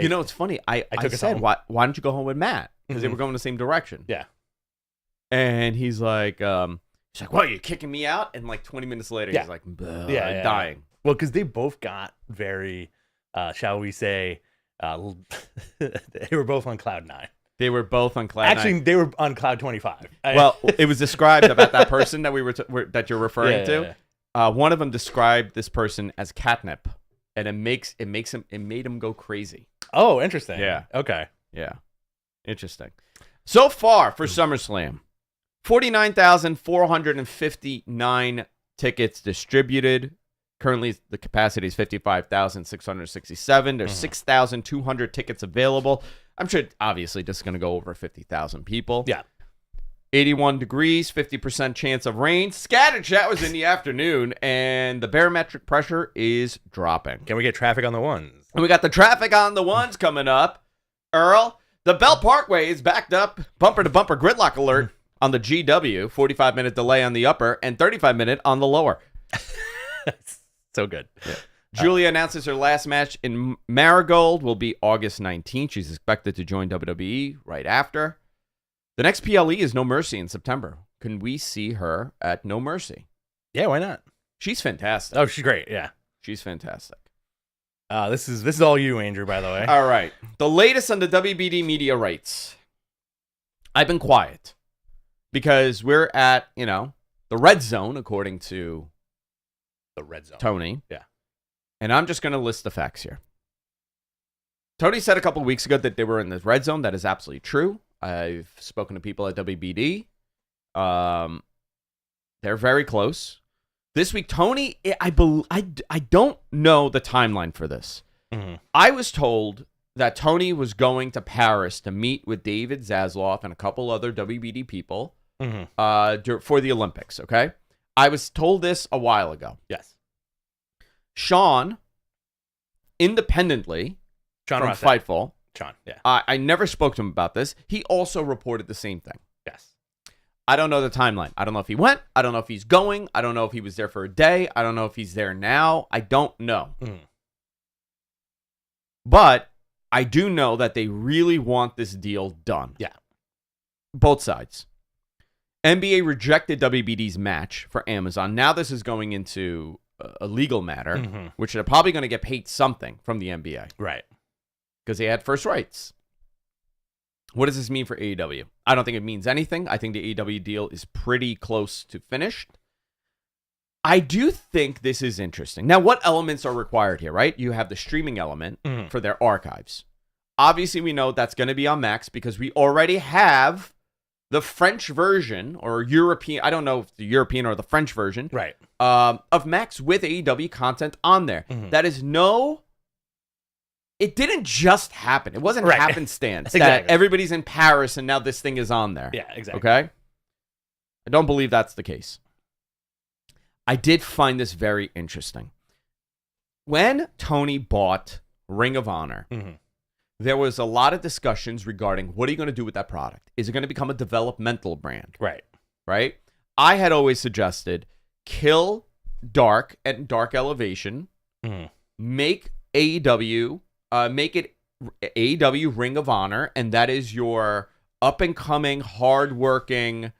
you know, it's funny. I took us said, home. why don't you go home with Matt? Because they Mhm. were going the same direction. Yeah. And he's like, well, you're kicking me out? And like 20 minutes later, Yeah. he's like, Yeah, dying. Well, because they both got very, shall we say, they were both on cloud 9. They were both on cloud Actually, nine. they were on cloud 25. Well, it was described about that person that that you're referring Yeah, to. yeah, One of them described this person as catnip, and it made him go crazy. Oh, interesting. Yeah. Okay. Yeah, interesting. So far for SummerSlam, 49,459 tickets distributed. Currently, the capacity is 55,667. There's 6,200 tickets available. I'm sure, obviously, this is going to go over 50,000 people. Yeah. 81 degrees, 50% chance of rain, scattered showers in the afternoon, and the barometric pressure is dropping. Can we get traffic on the ones? And we got the traffic on the ones coming up. Earl, the Bell Parkway is backed up. Bumper-to-bumper gridlock alert on the GW. 45-minute delay on the upper and 35-minute on the lower. So good. Yeah. Julia announces her last match in Marigold will be August 19th. She's expected to join WWE right after. The next PLE is No Mercy in September. Can we see her at No Mercy? Yeah, why not? She's fantastic. Oh, she's great. Yeah. She's fantastic. This is all you, Andrew, by the way. All right. The latest on the WBD media rights. I've been quiet because we're at, the red zone, according to The red zone. Tony. Yeah. And I'm just going to list the facts here. Tony said a couple of weeks ago that they were in the red zone. That is absolutely true. I've spoken to people at WBD. They're very close. This week, Tony, I don't know the timeline for this. Mm-hmm. I was told that Tony was going to Paris to meet with David Zasloff and a couple other WBD people for the Olympics, okay? I was told this a while ago. Yes. Sean, independently from Fightful, Sean, yeah. I never spoke to him about this. He also reported the same thing. Yes. I don't know the timeline. I don't know if he went. I don't know if he's going. I don't know if he was there for a day. I don't know if he's there now. I don't know. But I do know that they really want this deal done. Yeah. Both sides. NBA rejected WBD's match for Amazon. Now this is going into a legal matter, which they're probably going to get paid something from the NBA. Right. Because they had first rights. What does this mean for AEW? I don't think it means anything. I think the AEW deal is pretty close to finished. I do think this is interesting. Now, what elements are required here, right? You have the streaming element for their archives. Obviously, we know that's going to be on Max because we already have the French version or European, I don't know if the European or the French version, right, of Max with AEW content on there. That is it didn't just happen. It wasn't happenstance that everybody's in Paris and now this thing is on there. Yeah, exactly. Okay? I don't believe that's the case. I did find this very interesting. When Tony bought Ring of Honor, there was a lot of discussions regarding what are you going to do with that product? Is it going to become a developmental brand? Right. Right? I had always suggested kill Dark and Dark Elevation, make AEW, make it AEW Ring of Honor, and that is your up-and-coming, hard-working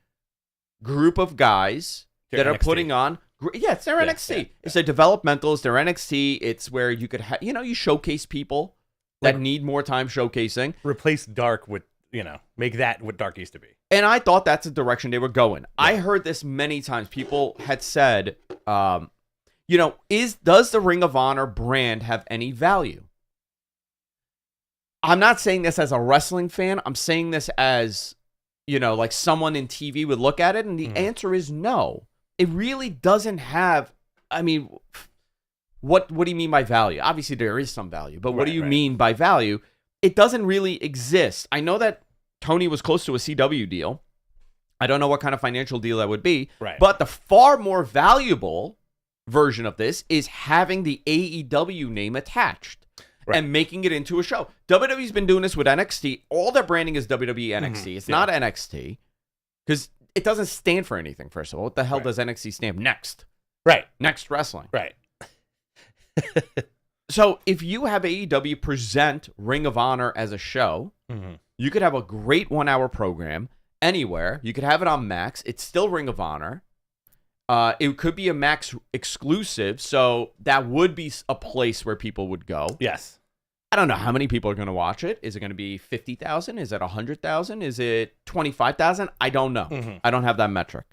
group of guys that are putting on... Yeah, it's their NXT. Yeah. It's their developmental. It's their NXT. It's where you could have... you showcase people that need more time showcasing. Replace Dark with, make that what Dark used to be. And I thought that's the direction they were going. Yeah. I heard this many times. People had said, does the Ring of Honor brand have any value? I'm not saying this as a wrestling fan. I'm saying this as, like someone in TV would look at it. And the answer is no. It really doesn't have, what do you mean by value? Obviously, there is some value. But what do you mean by value? It doesn't really exist. I know that Tony was close to a CW deal. I don't know what kind of financial deal that would be. Right. But the far more valuable version of this is having the AEW name attached. Right. And making it into a show. WWE's been doing this with NXT. All their branding is WWE NXT. It's not NXT. Because it doesn't stand for anything. First of all, what the hell does NXT stand? Next wrestling. Right. So if you have AEW present Ring of Honor as a show, you could have a great 1 hour program anywhere. You could have it on Max. It's still Ring of Honor. It could be a Max exclusive, so that would be a place where people would go. Yes. I don't know how many people are going to watch it. Is it going to be 50,000? Is it 100,000? Is it 25,000? I don't know. I don't have that metric.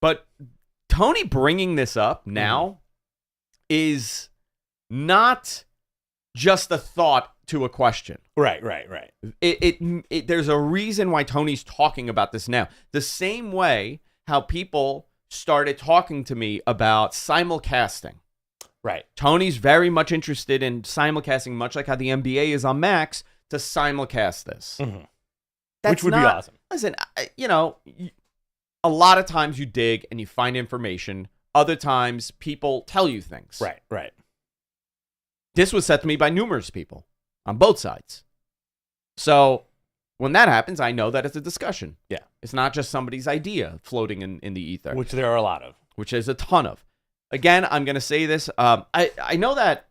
But Tony bringing this up now is not just a thought to a question. Right. There's a reason why Tony's talking about this now. The same way how people started talking to me about simulcasting. Right. Tony's very much interested in simulcasting, much like how the NBA is on Max, to simulcast this. Which would be awesome. Listen, a lot of times you dig and you find information. Other times people tell you things. Right. This was said to me by numerous people on both sides. So when that happens, I know that it's a discussion. Yeah. It's not just somebody's idea floating in the ether. Which there are a lot of. Which is a ton of. Again, I'm going to say this. I know that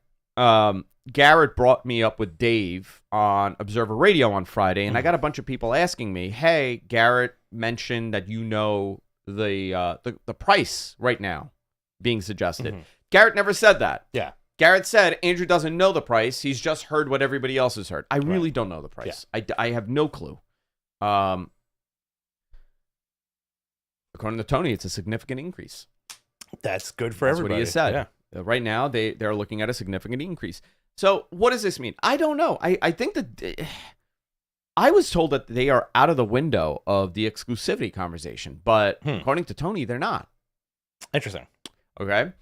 Garrett brought me up with Dave on Observer Radio on Friday, and I got a bunch of people asking me, hey, Garrett mentioned that you know the price right now being suggested. Garrett never said that. Yeah. Garrett said Andrew doesn't know the price. He's just heard what everybody else has heard. I really don't know the price. Yeah. I have no clue. According to Tony, it's a significant increase. That's good for everybody. That's what he has said. Yeah. Right now, they're looking at a significant increase. So what does this mean? I don't know. I think that I was told that they are out of the window of the exclusivity conversation, but according to Tony, they're not. Interesting. Okay.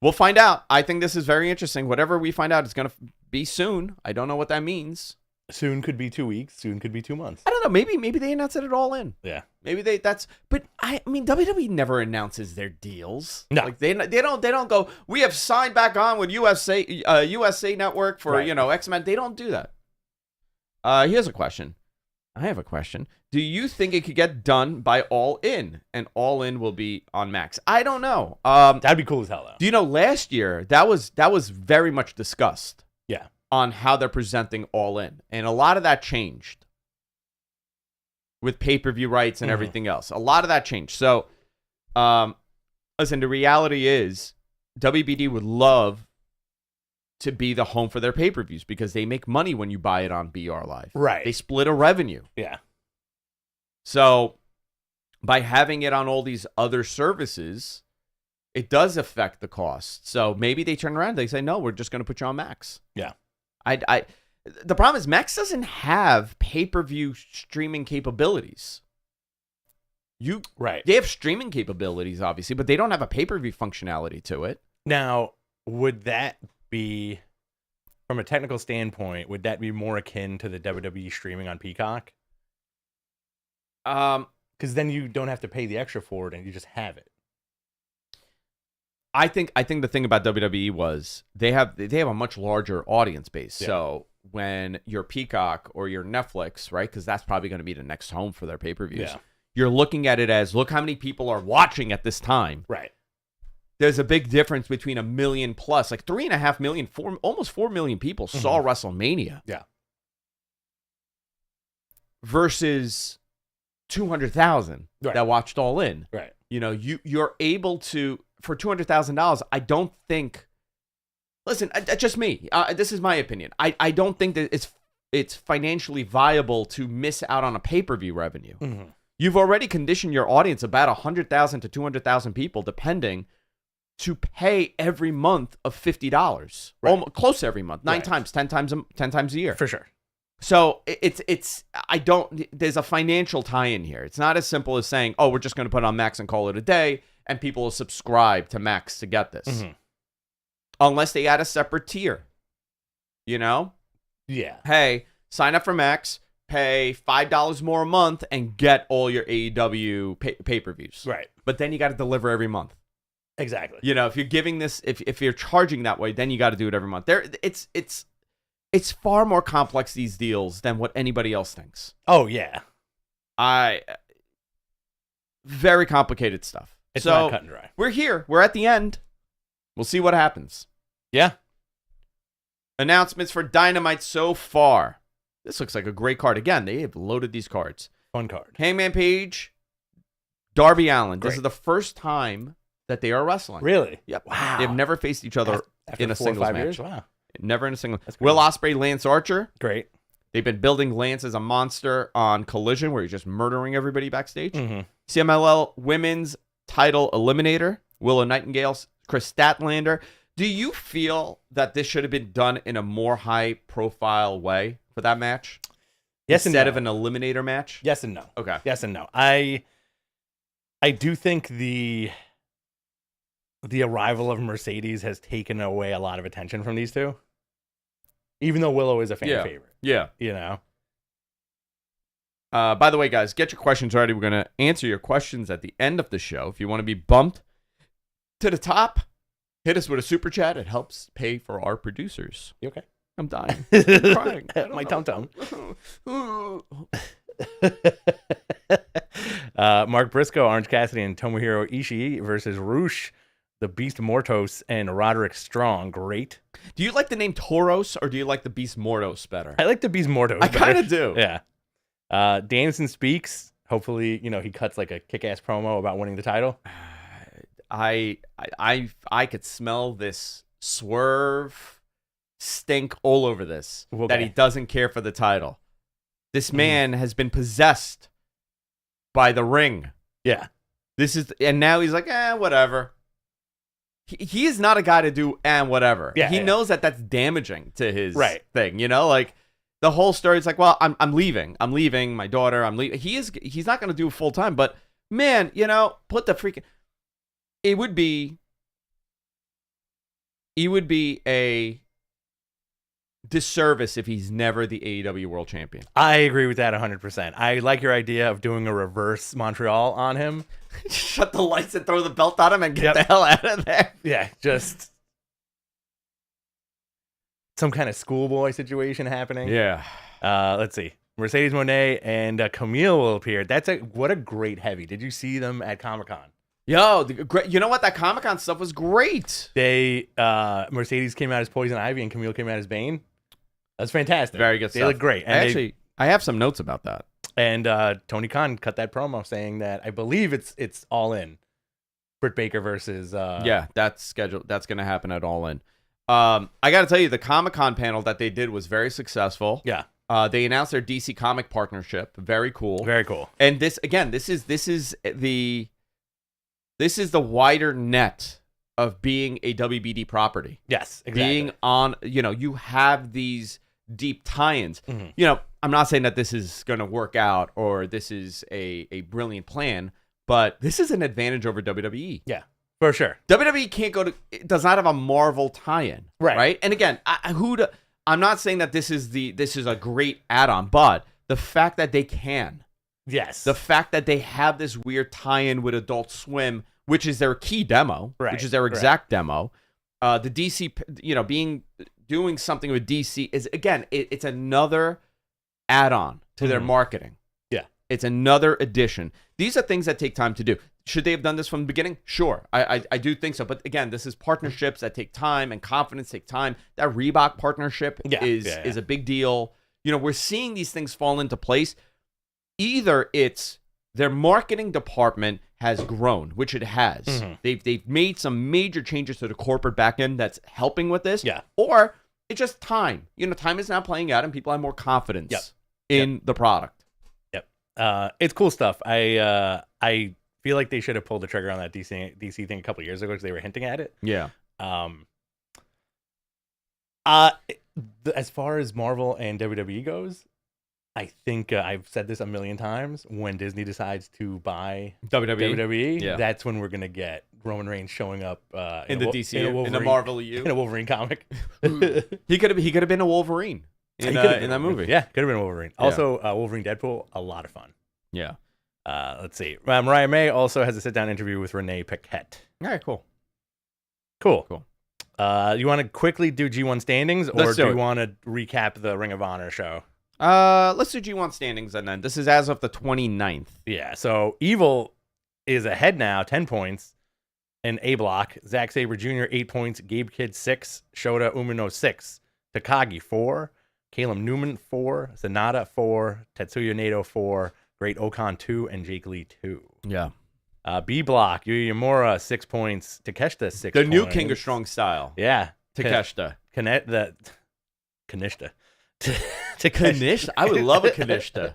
We'll find out. I think this is very interesting. Whatever we find out, it's going to be soon. I don't know what that means. Soon could be 2 weeks. Soon could be 2 months. I don't know. Maybe they announced it all in. Yeah. Maybe but I mean, WWE never announces their deals. No. Like they don't go, we have signed back on with USA Network for, X-Men. They don't do that. Here's a question. I have a question. Do you think it could get done by All In? And All In will be on Max. I don't know. That'd be cool as hell, though. Do you know last year that was very much discussed? Yeah. On how they're presenting All In, and a lot of that changed with pay-per-view rights and everything else. A lot of that changed. So, listen. The reality is, WBD would love to be the home for their pay-per-views because they make money when you buy it on BR Live. Right. They split a revenue. Yeah. So by having it on all these other services, it does affect the cost. So maybe they turn around and they say, no, we're just going to put you on Max. Yeah. The problem is Max doesn't have pay-per-view streaming capabilities. They have streaming capabilities, obviously, but they don't have a pay-per-view functionality to it. Now, would that be, from a technical standpoint, would that be more akin to the WWE streaming on Peacock? Because then you don't have to pay the extra for it and you just have it. I think the thing about WWE was they have a much larger audience base. Yeah. So when your Peacock or your Netflix, right, because that's probably going to be the next home for their pay-per-views, you're looking at it as, look how many people are watching at this time. Right. There's a big difference between 1 million plus, like 3.5 million, almost 4 million people saw WrestleMania. Yeah. Versus 200,000 that watched All In. Right. You're able to, for $200,000, I don't think, listen, just me. This is my opinion. I don't think that it's financially viable to miss out on a pay-per-view revenue. You've already conditioned your audience, about 100,000 to 200,000 people, depending, to pay every month of $50. Right. Almost, close to every month, 9 times, 10 times a year. For sure. So there's a financial tie-in here. It's not as simple as saying, oh, we're just going to put on Max and call it a day, and people will subscribe to Max to get this. Unless they add a separate tier. Yeah. Hey, sign up for Max, pay $5 more a month, and get all your AEW pay-per-views. Right. But then you got to deliver every month. Exactly. If you're giving this, if you're charging that way, then you got to do it every month. It's far more complex, these deals, than what anybody else thinks. Oh, yeah. very complicated stuff. It's so not cut and dry. We're here. We're at the end. We'll see what happens. Yeah. Announcements for Dynamite so far. This looks like a great card. Again, they have loaded these cards. Fun card. Hangman Page, Darby Allin. Great. This is the first time that they are wrestling. Really? Yep. Wow. They've never faced each other After in a 4 or singles 5 match. years? Wow. Never in a single. That's Will crazy. Ospreay, Lance Archer. Great. They've been building Lance as a monster on Collision, where he's just murdering everybody backstage. Mm-hmm. CMLL Women's Title Eliminator. Willow Nightingale, Chris Statlander. Do you feel that this should have been done in a more high-profile way for that match? Yes Instead and no. of an eliminator match? Yes and no. Okay. Yes and no. I do think the arrival of Mercedes has taken away a lot of attention from these two. Even though Willow is a fan favorite. Yeah. You know? By the way, guys, get your questions ready. We're going to answer your questions at the end of the show. If you want to be bumped to the top, hit us with a super chat. It helps pay for our producers. You okay? I'm dying. I'm crying. My tum-tum. Mark Briscoe, Orange Cassidy, and Tomohiro Ishii versus Roosh, the Beast Mortos, and Roderick Strong. Great. Do you like the name Tauros or do you like the Beast Mortos better? I like the Beast Mortos I better. kind of do. Yeah. Danielson speaks. Hopefully, he cuts like a kick-ass promo about winning the title. I could smell this swerve stink all over this. Okay. That he doesn't care for the title. This man has been possessed by the ring. Yeah. And now he's like, whatever. He is not a guy to do whatever. Yeah, he knows that that's damaging to his thing. Like the whole story is like, well, I'm leaving. I'm leaving my daughter. I'm leaving. He's not going to do it full time. But man, put the freaking. It would be a disservice if he's never the AEW World Champion. I agree with that 100%. I like your idea of doing a reverse Montreal on him. Shut the lights and throw the belt on him and get the hell out of there. Yeah, just some kind of schoolboy situation happening. Yeah. Let's see. Mercedes Moné and Camille will appear. What a great heavy. Did you see them at Comic-Con? Yo, you know what? That Comic-Con stuff was great. Mercedes came out as Poison Ivy and Camille came out as Bane. That's fantastic. Very good stuff. They look great. And I have some notes about that. And Tony Khan cut that promo saying that I believe it's All In. Britt Baker versus yeah, that's scheduled. That's going to happen at All In. I got to tell you, the Comic-Con panel that they did was very successful. Yeah. They announced their DC comic partnership. Very cool. Very cool. And this is the wider net of being a WBD property. Yes, exactly. Being on, you have these deep tie-ins. Mm-hmm. I'm not saying that this is going to work out or this is a brilliant plan, but this is an advantage over WWE. Yeah, for sure. WWE does not have a Marvel tie-in. Right. And again, I'm not saying that this is a great add-on, but the fact that they can. Yes. The fact that they have this weird tie-in with Adult Swim, which is their key demo, which is their exact demo. The DC, doing something with DC is, again, it's another add-on to their marketing. Yeah. It's another addition. These are things that take time to do. Should they have done this from the beginning? Sure. I do think so. But again, this is partnerships that take time and confidence take time. That Reebok partnership is a big deal. We're seeing these things fall into place. Either it's their marketing department has grown, which it has. Mm-hmm. They've made some major changes to the corporate back end that's helping with this. Yeah. Or it's just time. Time is now playing out and people have more confidence in the product. Yep. It's cool stuff. I feel like they should have pulled the trigger on that DC thing a couple of years ago because they were hinting at it. Yeah. As far as Marvel and WWE goes, I think I've said this a million times. When Disney decides to buy WWE, that's when we're gonna get Roman Reigns showing up in the DC, in the Marvel EU, in a Wolverine comic. He could have been a Wolverine in that movie. Yeah, could have been a Wolverine. Also, Wolverine Deadpool, a lot of fun. Yeah. Let's see. Mariah May also has a sit-down interview with Renee Paquette. All right, cool. You want to quickly do G1 standings, or do you want to recap the Ring of Honor show? Let's do G1 standings, and then this is as of the 29th. Yeah, so Evil is ahead now, 10 points in A block. Zack Sabre Jr., 8 points. Gabe Kidd, 6. Shota Umino, 6. Takagi, 4. Caleb Newman, 4. Sanada, 4. Tetsuya Nato, 4. Great Okan, 2. And Jake Lee, 2. Yeah. B block, Yuya Yamura, 6 points. Takeshita, 6 points. The new King of Strong Style. Yeah. Takeshita. Kanishta. Kanishta? I would love a Kanishta.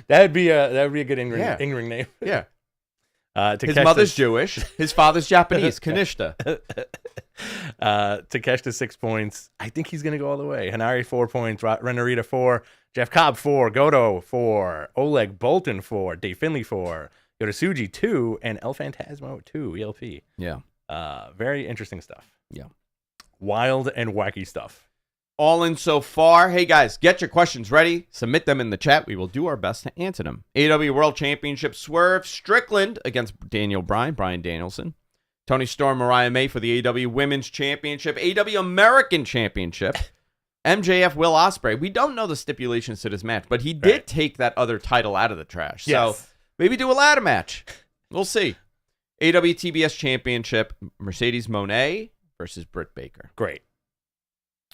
That'd be a good in-ring name. Yeah. Takeshita, His mother's Jewish. His father's Japanese. Kanishta. Takeshita, 6 points. I think he's going to go all the way. Hanari, 4 points. Ren Narita, 4. Jeff Cobb, 4. Goto, 4. Oleg Bolton, 4. Dave Finley, 4. Yoda 2. And El Phantasmo, 2. ELP. Yeah. Very interesting stuff. Yeah. Wild and wacky stuff. All in so far. Hey, guys, get your questions ready. Submit them in the chat. We will do our best to answer them. AEW World Championship Swerve Strickland against Daniel Bryan, Bryan Danielson. Tony Storm, Mariah May for the AEW Women's Championship. AEW American Championship. MJF, Will Ospreay. We don't know the stipulations to this match, but he did take that other title out of the trash. Yes. So maybe do a ladder match. We'll see. AEW TBS Championship. Mercedes Moné versus Britt Baker. Great.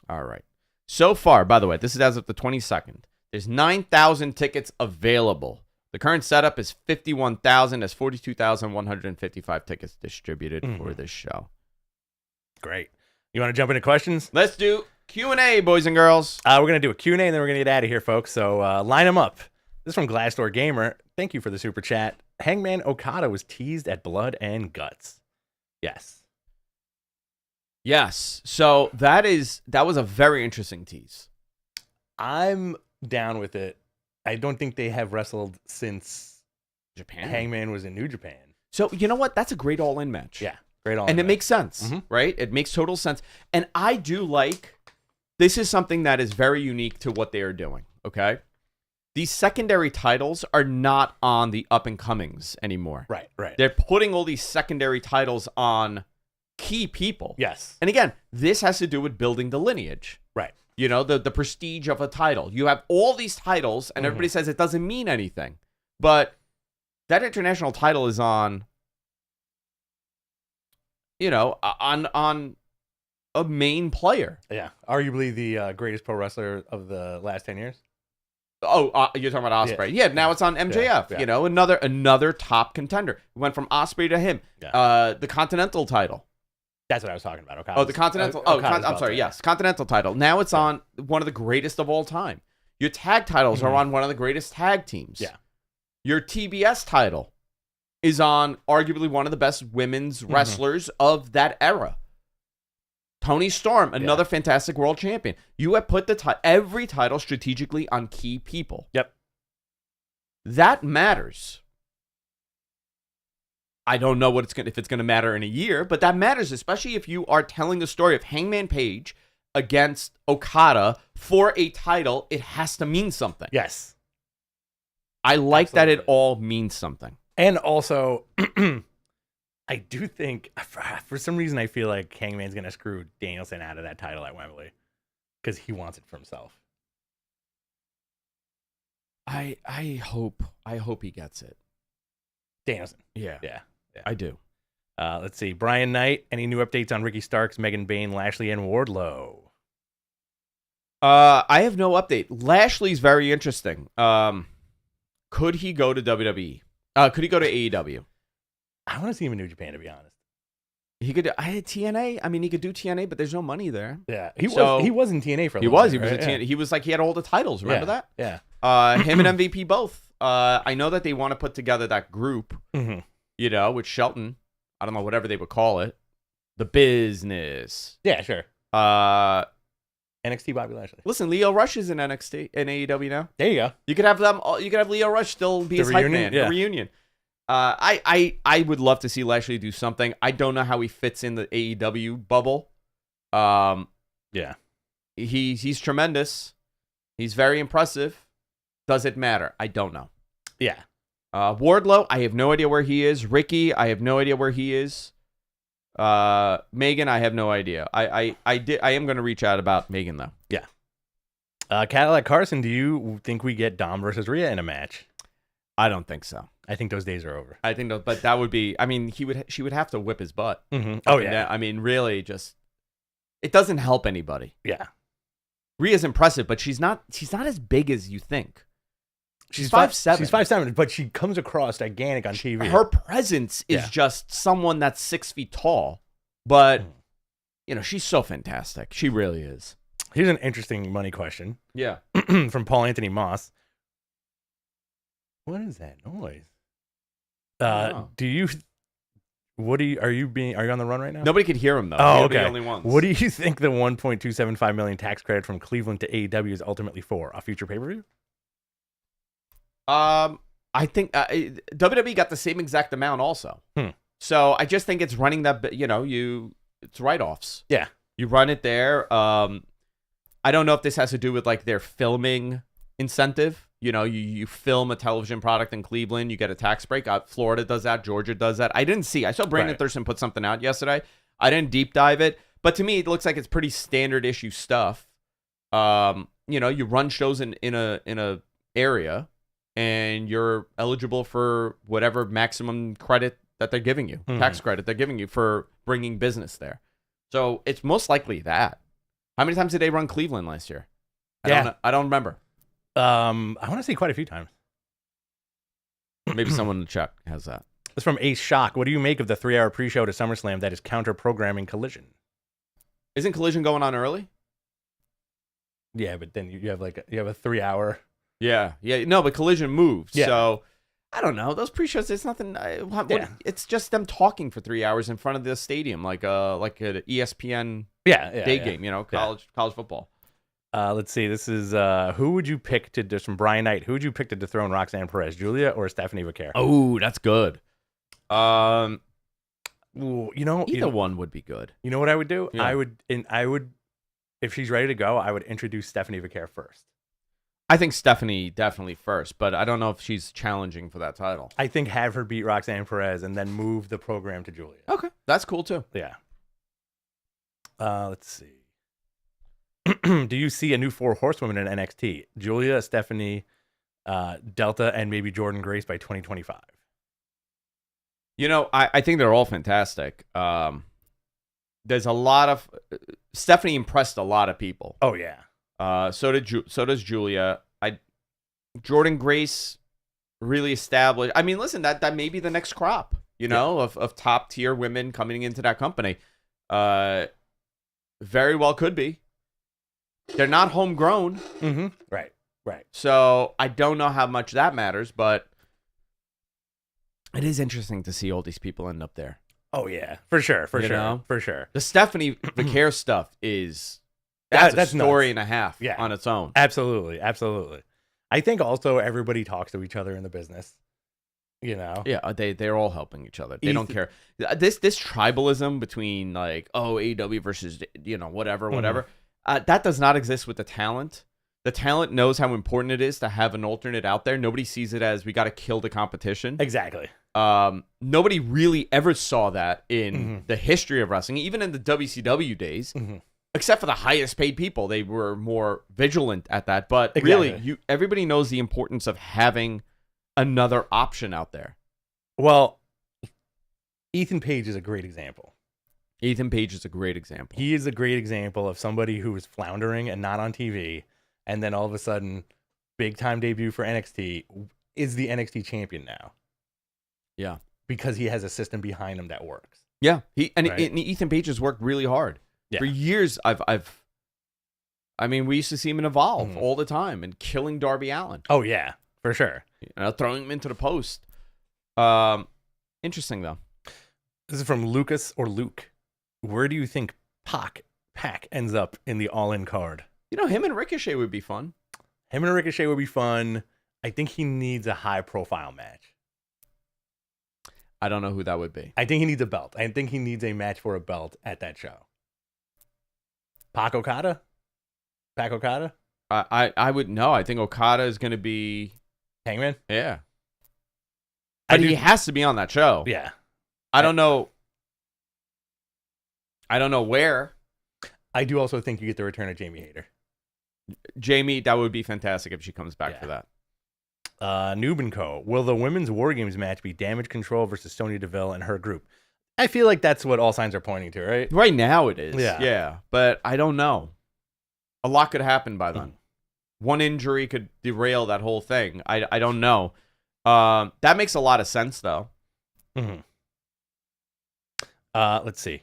All right. So far, by the way, this is as of the 22nd. There's 9,000 tickets available. The current setup is 51,000. There's 42,155 tickets distributed for this show. Great. You want to jump into questions? Let's do Q&A, boys and girls. We're going to do a Q&A, and then we're going to get out of here, folks. So line them up. This is from Glassdoor Gamer. Thank you for the super chat. Hangman Okada was teased at Blood and Guts. Yes. Yes. So that was a very interesting tease. I'm down with it. I don't think they have wrestled since Japan. Hangman was in New Japan. So you know what? That's a great all-in match. Yeah, great all-in and it match. makes sense, right? It makes total sense. And I do like, this is something that is very unique to what they are doing, okay? These secondary titles are not on the up-and-comings anymore. Right. They're putting all these secondary titles on key people. Yes. And again, this has to do with building the lineage. Right. You know, the prestige of a title. You have all these titles, and everybody says it doesn't mean anything. But that international title is on, you know, on a main player. Yeah. Arguably the greatest pro wrestler of the last 10 years. Oh, you're talking about Ospreay. Yeah, now it's on MJF. Yeah. You know, another top contender. We went from Ospreay to him. Yeah. The Continental title. That's what I was talking about. Oh, the Continental. I'm sorry. Yes, Continental title. Now it's on one of the greatest of all time. Your tag titles are on one of the greatest tag teams. Yeah. Your TBS title is on arguably one of the best women's wrestlers of that era. Tony Storm, another fantastic world champion. You have put every title strategically on key people. Yep. That matters. I don't know if it's going to matter in a year, but that matters, especially if you are telling the story of Hangman Page against Okada for a title. It has to mean something. Yes. I like that it all means something. And also, I do think, for some reason, I feel like Hangman's going to screw Danielson out of that title at Wembley because he wants it for himself. I hope he gets it. Danielson. Yeah. I do. Let's see. Brian Knight, any new updates on Ricky Starks, Megan Bain, Lashley, and Wardlow? I have no update. Lashley's very interesting. Could he go to WWE? Could he go to AEW? I want to see him in New Japan, to be honest. He could. I had TNA. I mean, he could do TNA, but there's no money there. Yeah, he was in TNA for a little bit. He was. Right? He was like, he had all the titles. Remember that? Yeah. Him and MVP both. I know that they want to put together that group. You know, with Shelton. I don't know, whatever they would call it. The Business. Yeah, sure. NXT Bobby Lashley. Listen, Lio Rush is in NXT in AEW now. There you go. You could have them. You could have Lio Rush still be his hype man. Yeah. The reunion. I would love to see Lashley do something. I don't know how he fits in the AEW bubble. Yeah. He's tremendous. He's very impressive. Does it matter? I don't know. Yeah. Wardlow, I have no idea where he is. Ricky, I have no idea where he is. Megan, I have no idea. I am going to reach out about Megan though. Yeah. Cadillac Carson, do you think we get Dom versus Rhea in a match? I don't think so. I think those days are over. I think, but that would be. I mean, she would have to whip his butt. Mm-hmm. Oh yeah. I mean, really, just it doesn't help anybody. Yeah. Rhea's impressive, but she's not as big as you think. She's 5'7". She's 5'7", but she comes across gigantic on TV. Her presence is just someone that's 6 feet tall, but she's so fantastic. She really is. Here's an interesting money question. Yeah. From Paul Anthony Moss. What is that noise? Are you on the run right now? Nobody could hear him though. Oh, okay. The only ones. What do you think the $1.275 million tax credit from Cleveland to AEW is ultimately for? A future pay-per-view? I think WWE got the same exact amount also. So I just think it's running that. It's write-offs. Yeah, you run it there. I don't know if this has to do with like their filming incentive. You film a television product in Cleveland, you get a tax break. Florida does that. Georgia does that. I didn't see. I saw Brandon Thurston put something out yesterday. I didn't deep dive it, but to me, it looks like it's pretty standard issue stuff. You run shows in a area, and you're eligible for whatever maximum credit that they're giving you, tax credit they're giving you for bringing business there. So it's most likely that. How many times did they run Cleveland last year? I don't remember. I want to say quite a few times. Maybe someone in the chat has that. It's from Ace Shock. What do you make of the 3-hour pre-show to SummerSlam that is counter-programming Collision? Isn't Collision going on early? Yeah, but then you have a 3-hour. Yeah. No, but Collision moves. Yeah. So I don't know. Those pre-shows, it's nothing. It's just them talking for 3 hours in front of the stadium, like an ESPN day game. College football. Let's see. This is who would you pick from Brian Knight? Who would you pick to dethrone Roxanne Perez, Julia or Stephanie Vaquer? Oh, that's good. Either one would be good. You know what I would do? Yeah. I would, if she's ready to go, I would introduce Stephanie Vaquer first. I think Stephanie definitely first, but I don't know if she's challenging for that title. I think have her beat Roxanne Perez and then move the program to Julia. Okay, that's cool too. Yeah. Let's see. Do you see a new 4 horsewomen in NXT? Julia, Stephanie, Delta, and maybe Jordan Grace by 2025. I think they're all fantastic. There's a lot of Stephanie impressed a lot of people. Oh yeah. So does Julia. Jordan Grace really established. I mean, listen, that may be the next crop, of top tier women coming into that company. Very well could be. They're not homegrown. Mm-hmm. Right. So I don't know how much that matters, but it is interesting to see all these people end up there. Oh yeah, for sure. The Stephanie Vaquer stuff is that's a story and a half on its own. Absolutely. I think also everybody talks to each other in the business. Yeah, they're all helping each other. They don't care. This tribalism between AEW versus whatever. That does not exist with the talent. The talent knows how important it is to have an alternate out there. Nobody sees it as we got to kill the competition. Exactly. Nobody really ever saw that in the history of wrestling, even in the WCW days, except for the highest paid people. They were more vigilant at that. But really, everybody knows the importance of having another option out there. Well, Ethan Page is a great example. He is a great example of somebody who was floundering and not on TV, and then all of a sudden, big time debut for NXT, is the NXT champion now. Yeah, because he has a system behind him that works. Yeah, Ethan Page has worked really hard for years. We used to see him evolve all the time and killing Darby Allin. Oh yeah, for sure. Throwing him into the post. Interesting though. This is from Lucas or Luke. Where do you think Pac ends up in the All-In card? Him and Ricochet would be fun. I think he needs a high-profile match. I don't know who that would be. I think he needs a belt. I think he needs a match for a belt at that show. Pac Okada? I would know. I think Okada is going to be Hangman. Yeah, but he has to be on that show. Yeah, I don't know where. I do also think you get the return of Jamie Hayter. Jamie, that would be fantastic if she comes back for that. Noob and Co. Will the women's War Games match be Damage Control versus Sonya Deville and her group? I feel like that's what all signs are pointing to, right? Right now it is. Yeah. Yeah. But I don't know. A lot could happen by then. One injury could derail that whole thing. I don't know. That makes a lot of sense, though. Mm-hmm. Let's see.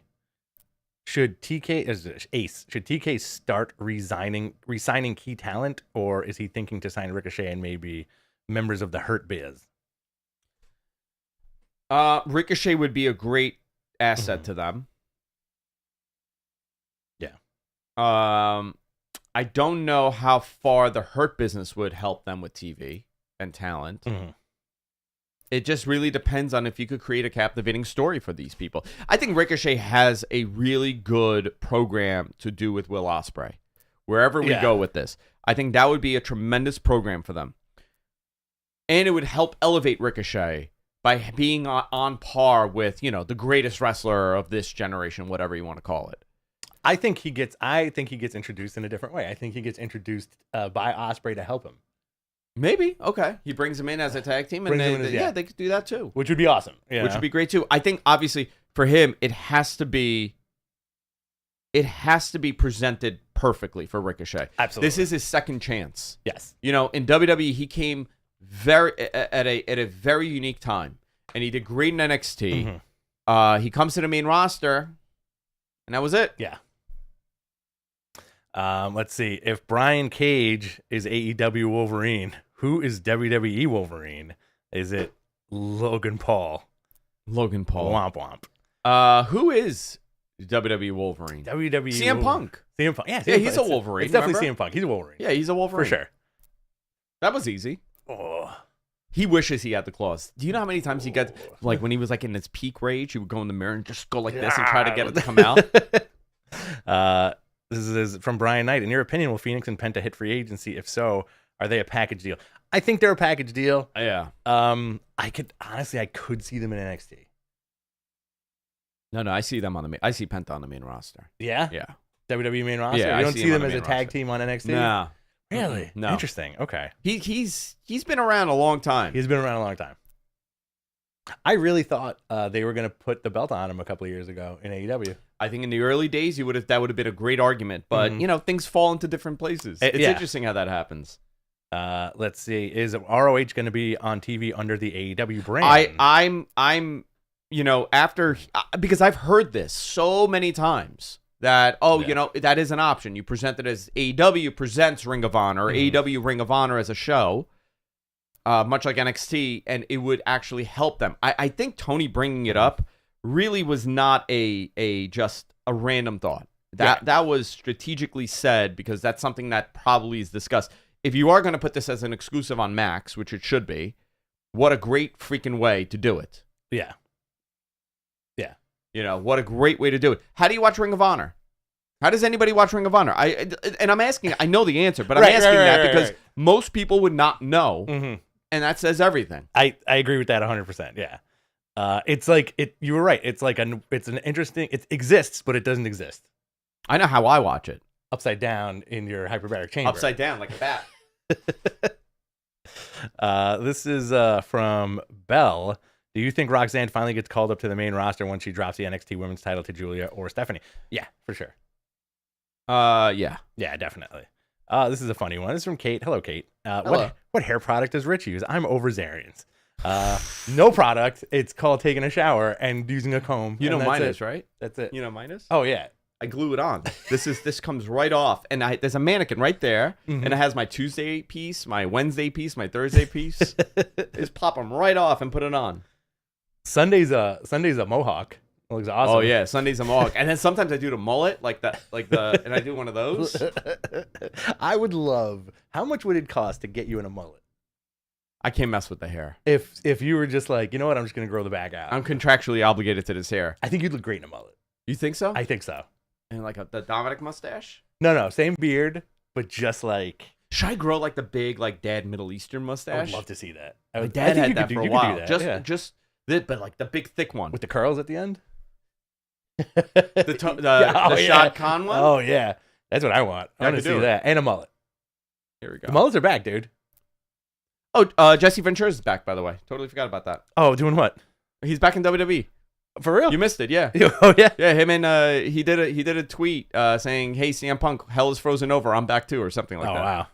Should TK start resigning key talent, or is he thinking to sign Ricochet and maybe members of the Hurt Biz? Ricochet would be a great asset to them. Yeah. I don't know how far the Hurt Business would help them with TV and talent. Mm-hmm. It just really depends on if you could create a captivating story for these people. I think Ricochet has a really good program to do with Will Ospreay. Wherever we go with this, I think that would be a tremendous program for them. And it would help elevate Ricochet by being on par with, the greatest wrestler of this generation, whatever you want to call it. I think he gets introduced in a different way. I think he gets introduced by Ospreay to help him. Maybe. Okay. He brings him in as a tag team, and they could do that too. Which would be awesome. Yeah. Which would be great too. I think obviously for him, it has to be presented perfectly for Ricochet. Absolutely. This is his second chance. Yes. In WWE, he came at a very unique time, and he did great in NXT. Mm-hmm. He comes to the main roster, and that was it. Yeah. Let's see. If Brian Cage is AEW Wolverine, who is WWE Wolverine? Is it Logan Paul? Logan Paul. Womp womp. Who is WWE Wolverine? WWE CM Punk. CM Punk. Yeah, he's a Wolverine. It's definitely CM Punk. He's a Wolverine. Yeah, he's a Wolverine. For sure. That was easy. Oh. He wishes he had the claws. Do you know how many times he got, like, when he was, like, in his peak rage, he would go in the mirror and just go like this and try to get it to come out? This is from Brian Knight. In your opinion, will Phoenix and Penta hit free agency? If so, are they a package deal? I think they're a package deal. Yeah. I could see them in NXT. No, I see them I see Penta on the main roster. Yeah? Yeah. WWE main roster? Yeah, you don't see them as a tag team on NXT? Nah. Really? No. Interesting. Okay. He's been around a long time. He's been around a long time. I really thought they were going to put the belt on him a couple of years ago in AEW. I think in the early days that would have been a great argument, but things fall into different places. It's interesting how that happens. Let's see. Is ROH going to be on TV under the AEW brand? I'm because I've heard this so many times that that is an option. You present it as AEW presents Ring of Honor or AEW Ring of Honor as a show. Much like NXT, and it would actually help them. I think Tony bringing it up really was not just a random thought. That was strategically said because that's something that probably is discussed. If you are going to put this as an exclusive on Max, which it should be, what a great freaking way to do it. Yeah. What a great way to do it. How do you watch Ring of Honor? How does anybody watch Ring of Honor? I'm asking, I know the answer, but I'm asking that because most people would not know. Mm-hmm. And that says everything. I agree with that 100%. Yeah. It's like you were right. It's like it's an interesting, it exists, but it doesn't exist. I know how I watch it. Upside down in your hyperbaric chamber. Upside down like a bat. This is from Bell. Do you think Roxanne finally gets called up to the main roster when she drops the NXT women's title to Julia or Stephanie? Yeah, for sure. Yeah. Yeah, definitely. This is a funny one. This is from Kate. Hello, Kate. Hello. What hair product does Rich use? I'm over Zarian's. No product. It's called taking a shower and using a comb. Mine is, right? That's it. Mine is? Oh, yeah. I glue it on. This comes right off. And there's a mannequin right there. Mm-hmm. And it has my Tuesday piece, my Wednesday piece, my Thursday piece. Just pop them right off and put it on. Sunday's a mohawk. It looks awesome. Oh yeah, Sunday's a mohawk, and then sometimes I do the mullet, and I do one of those. I would love. How much would it cost to get you in a mullet? I can't mess with the hair. If you were just like, you know what, I'm just gonna grow the back out. I'm contractually obligated to this hair. I think you'd look great in a mullet. You think so? I think so. And like the Dominic mustache? No, same beard, but just like. Should I grow like the big dad Middle Eastern mustache? I would love to see that. My dad had that for a while. But like the big thick one with the curls at the end. The Shad Khan one? Oh, yeah. That's what I want. I want to see that. And a mullet. Here we go. The mullets are back, dude. Oh, Jesse Ventura's back, by the way. Totally forgot about that. Oh, doing what? He's back in WWE. For real? You missed it, yeah. Oh yeah. Yeah, him and he did a tweet saying, "Hey, CM Punk, hell is frozen over. I'm back too," or something like that. Oh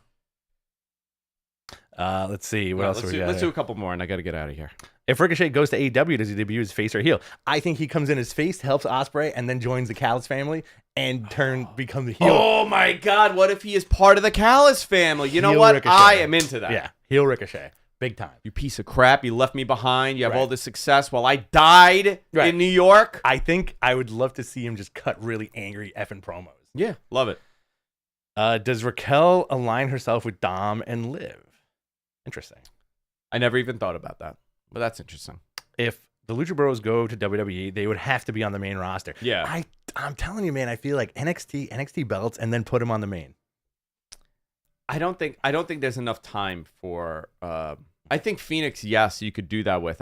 wow. Let's see what else we got. Let's do a couple more, and I got to get out of here. If Ricochet goes to AEW, does he debut as face or heel? I think he comes in as face, helps Ospreay, and then joins the Callis family and becomes a heel. Oh my God! What if he is part of the Callis family? You know Heel what? Ricochet. I am into that. Yeah, heel Ricochet, big time. You piece of crap! You left me behind. You have Right. all this success while I died Right. in New York. I think I would love to see him just cut really angry effing promos. Yeah, love it. Does Raquel align herself with Dom and Liv? Interesting. I never even thought about that, but that's interesting. If the Lucha Bros go to WWE, they would have to be on the main roster. Yeah. I'm telling you, man, I feel like NXT belts and then put them on the main. I don't think there's enough time for. I think Phoenix, yes, you could do that with.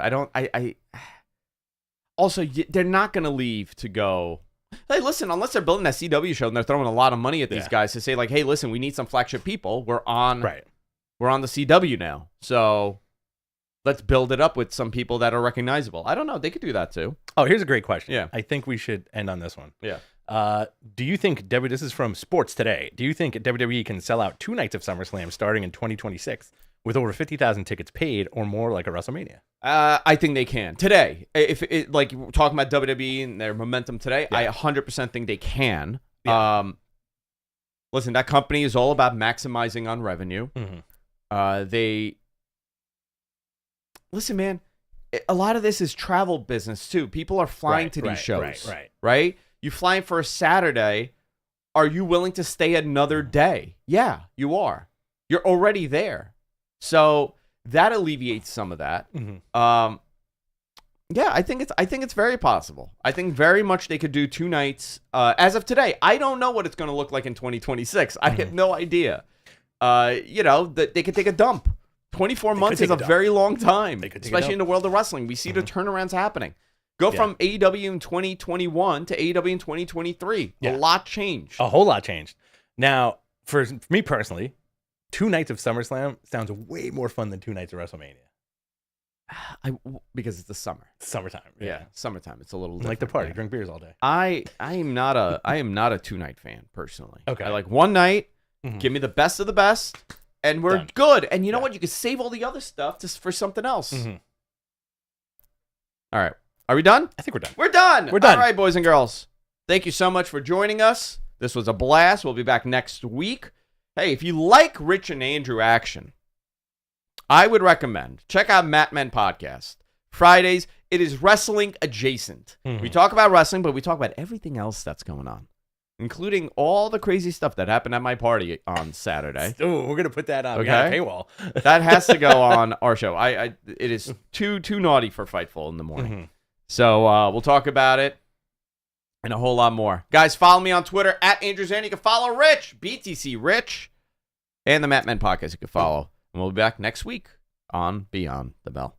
Also, they're not going to leave to go. Hey, listen, unless they're building that CW show and they're throwing a lot of money at these guys to say like, hey, listen, we need some flagship people. We're on the CW now, so let's build it up with some people that are recognizable. I don't know. They could do that too. Oh, here's a great question. Yeah. I think we should end on this one. Yeah. Do you think this is from Sports Today? Do you think WWE can sell out 2 nights of SummerSlam starting in 2026 with over 50,000 tickets paid or more like a WrestleMania? I think they can today. If it like we're talking about WWE and their momentum today, I 100% think they can. Yeah. Listen, that company is all about maximizing on revenue. Mm-hmm. Listen, man. A lot of this is travel business too. People are flying to these shows, right? You flying for a Saturday. Are you willing to stay another day? Yeah, you are. You're already there, so that alleviates some of that. Mm-hmm. Yeah, I think it's very possible. I think very much they could do 2 nights. As of today, I don't know what it's going to look like in 2026. I have no idea. That they could take a dump. 24 months is a very long time, especially in the world of wrestling. We see the turnarounds happening. Go from AEW in 2021 to AEW in 2023. A lot changed. A whole lot changed. Now, for me personally, 2 nights of SummerSlam sounds way more fun than 2 nights of WrestleMania. Because it's the summer. It's summertime. Yeah. Summertime. It's a little like the party, drink beers all day. I am not a 2-night fan personally. Okay. I like 1 night. Give me the best of the best, and we're good. And you know what? You can save all the other stuff just for something else. All right. Are we done? I think we're done. We're done. We're done. All right, boys and girls. Thank you so much for joining us. This was a blast. We'll be back next week. Hey, if you like Rich and Andrew action, I would recommend check out Mat Men Podcast. Fridays, it is wrestling adjacent. We talk about wrestling, but we talk about everything else that's going on, including all the crazy stuff that happened at my party on Saturday. Oh, we're going to put that on a paywall. That has to go on our show. It is too naughty for Fightful in the morning. So we'll talk about it and a whole lot more. Guys, follow me on Twitter at Andrew Zarian. You can follow Rich, BTC Rich, and the Mat Men Podcast you can follow. And we'll be back next week on Beyond the Bell.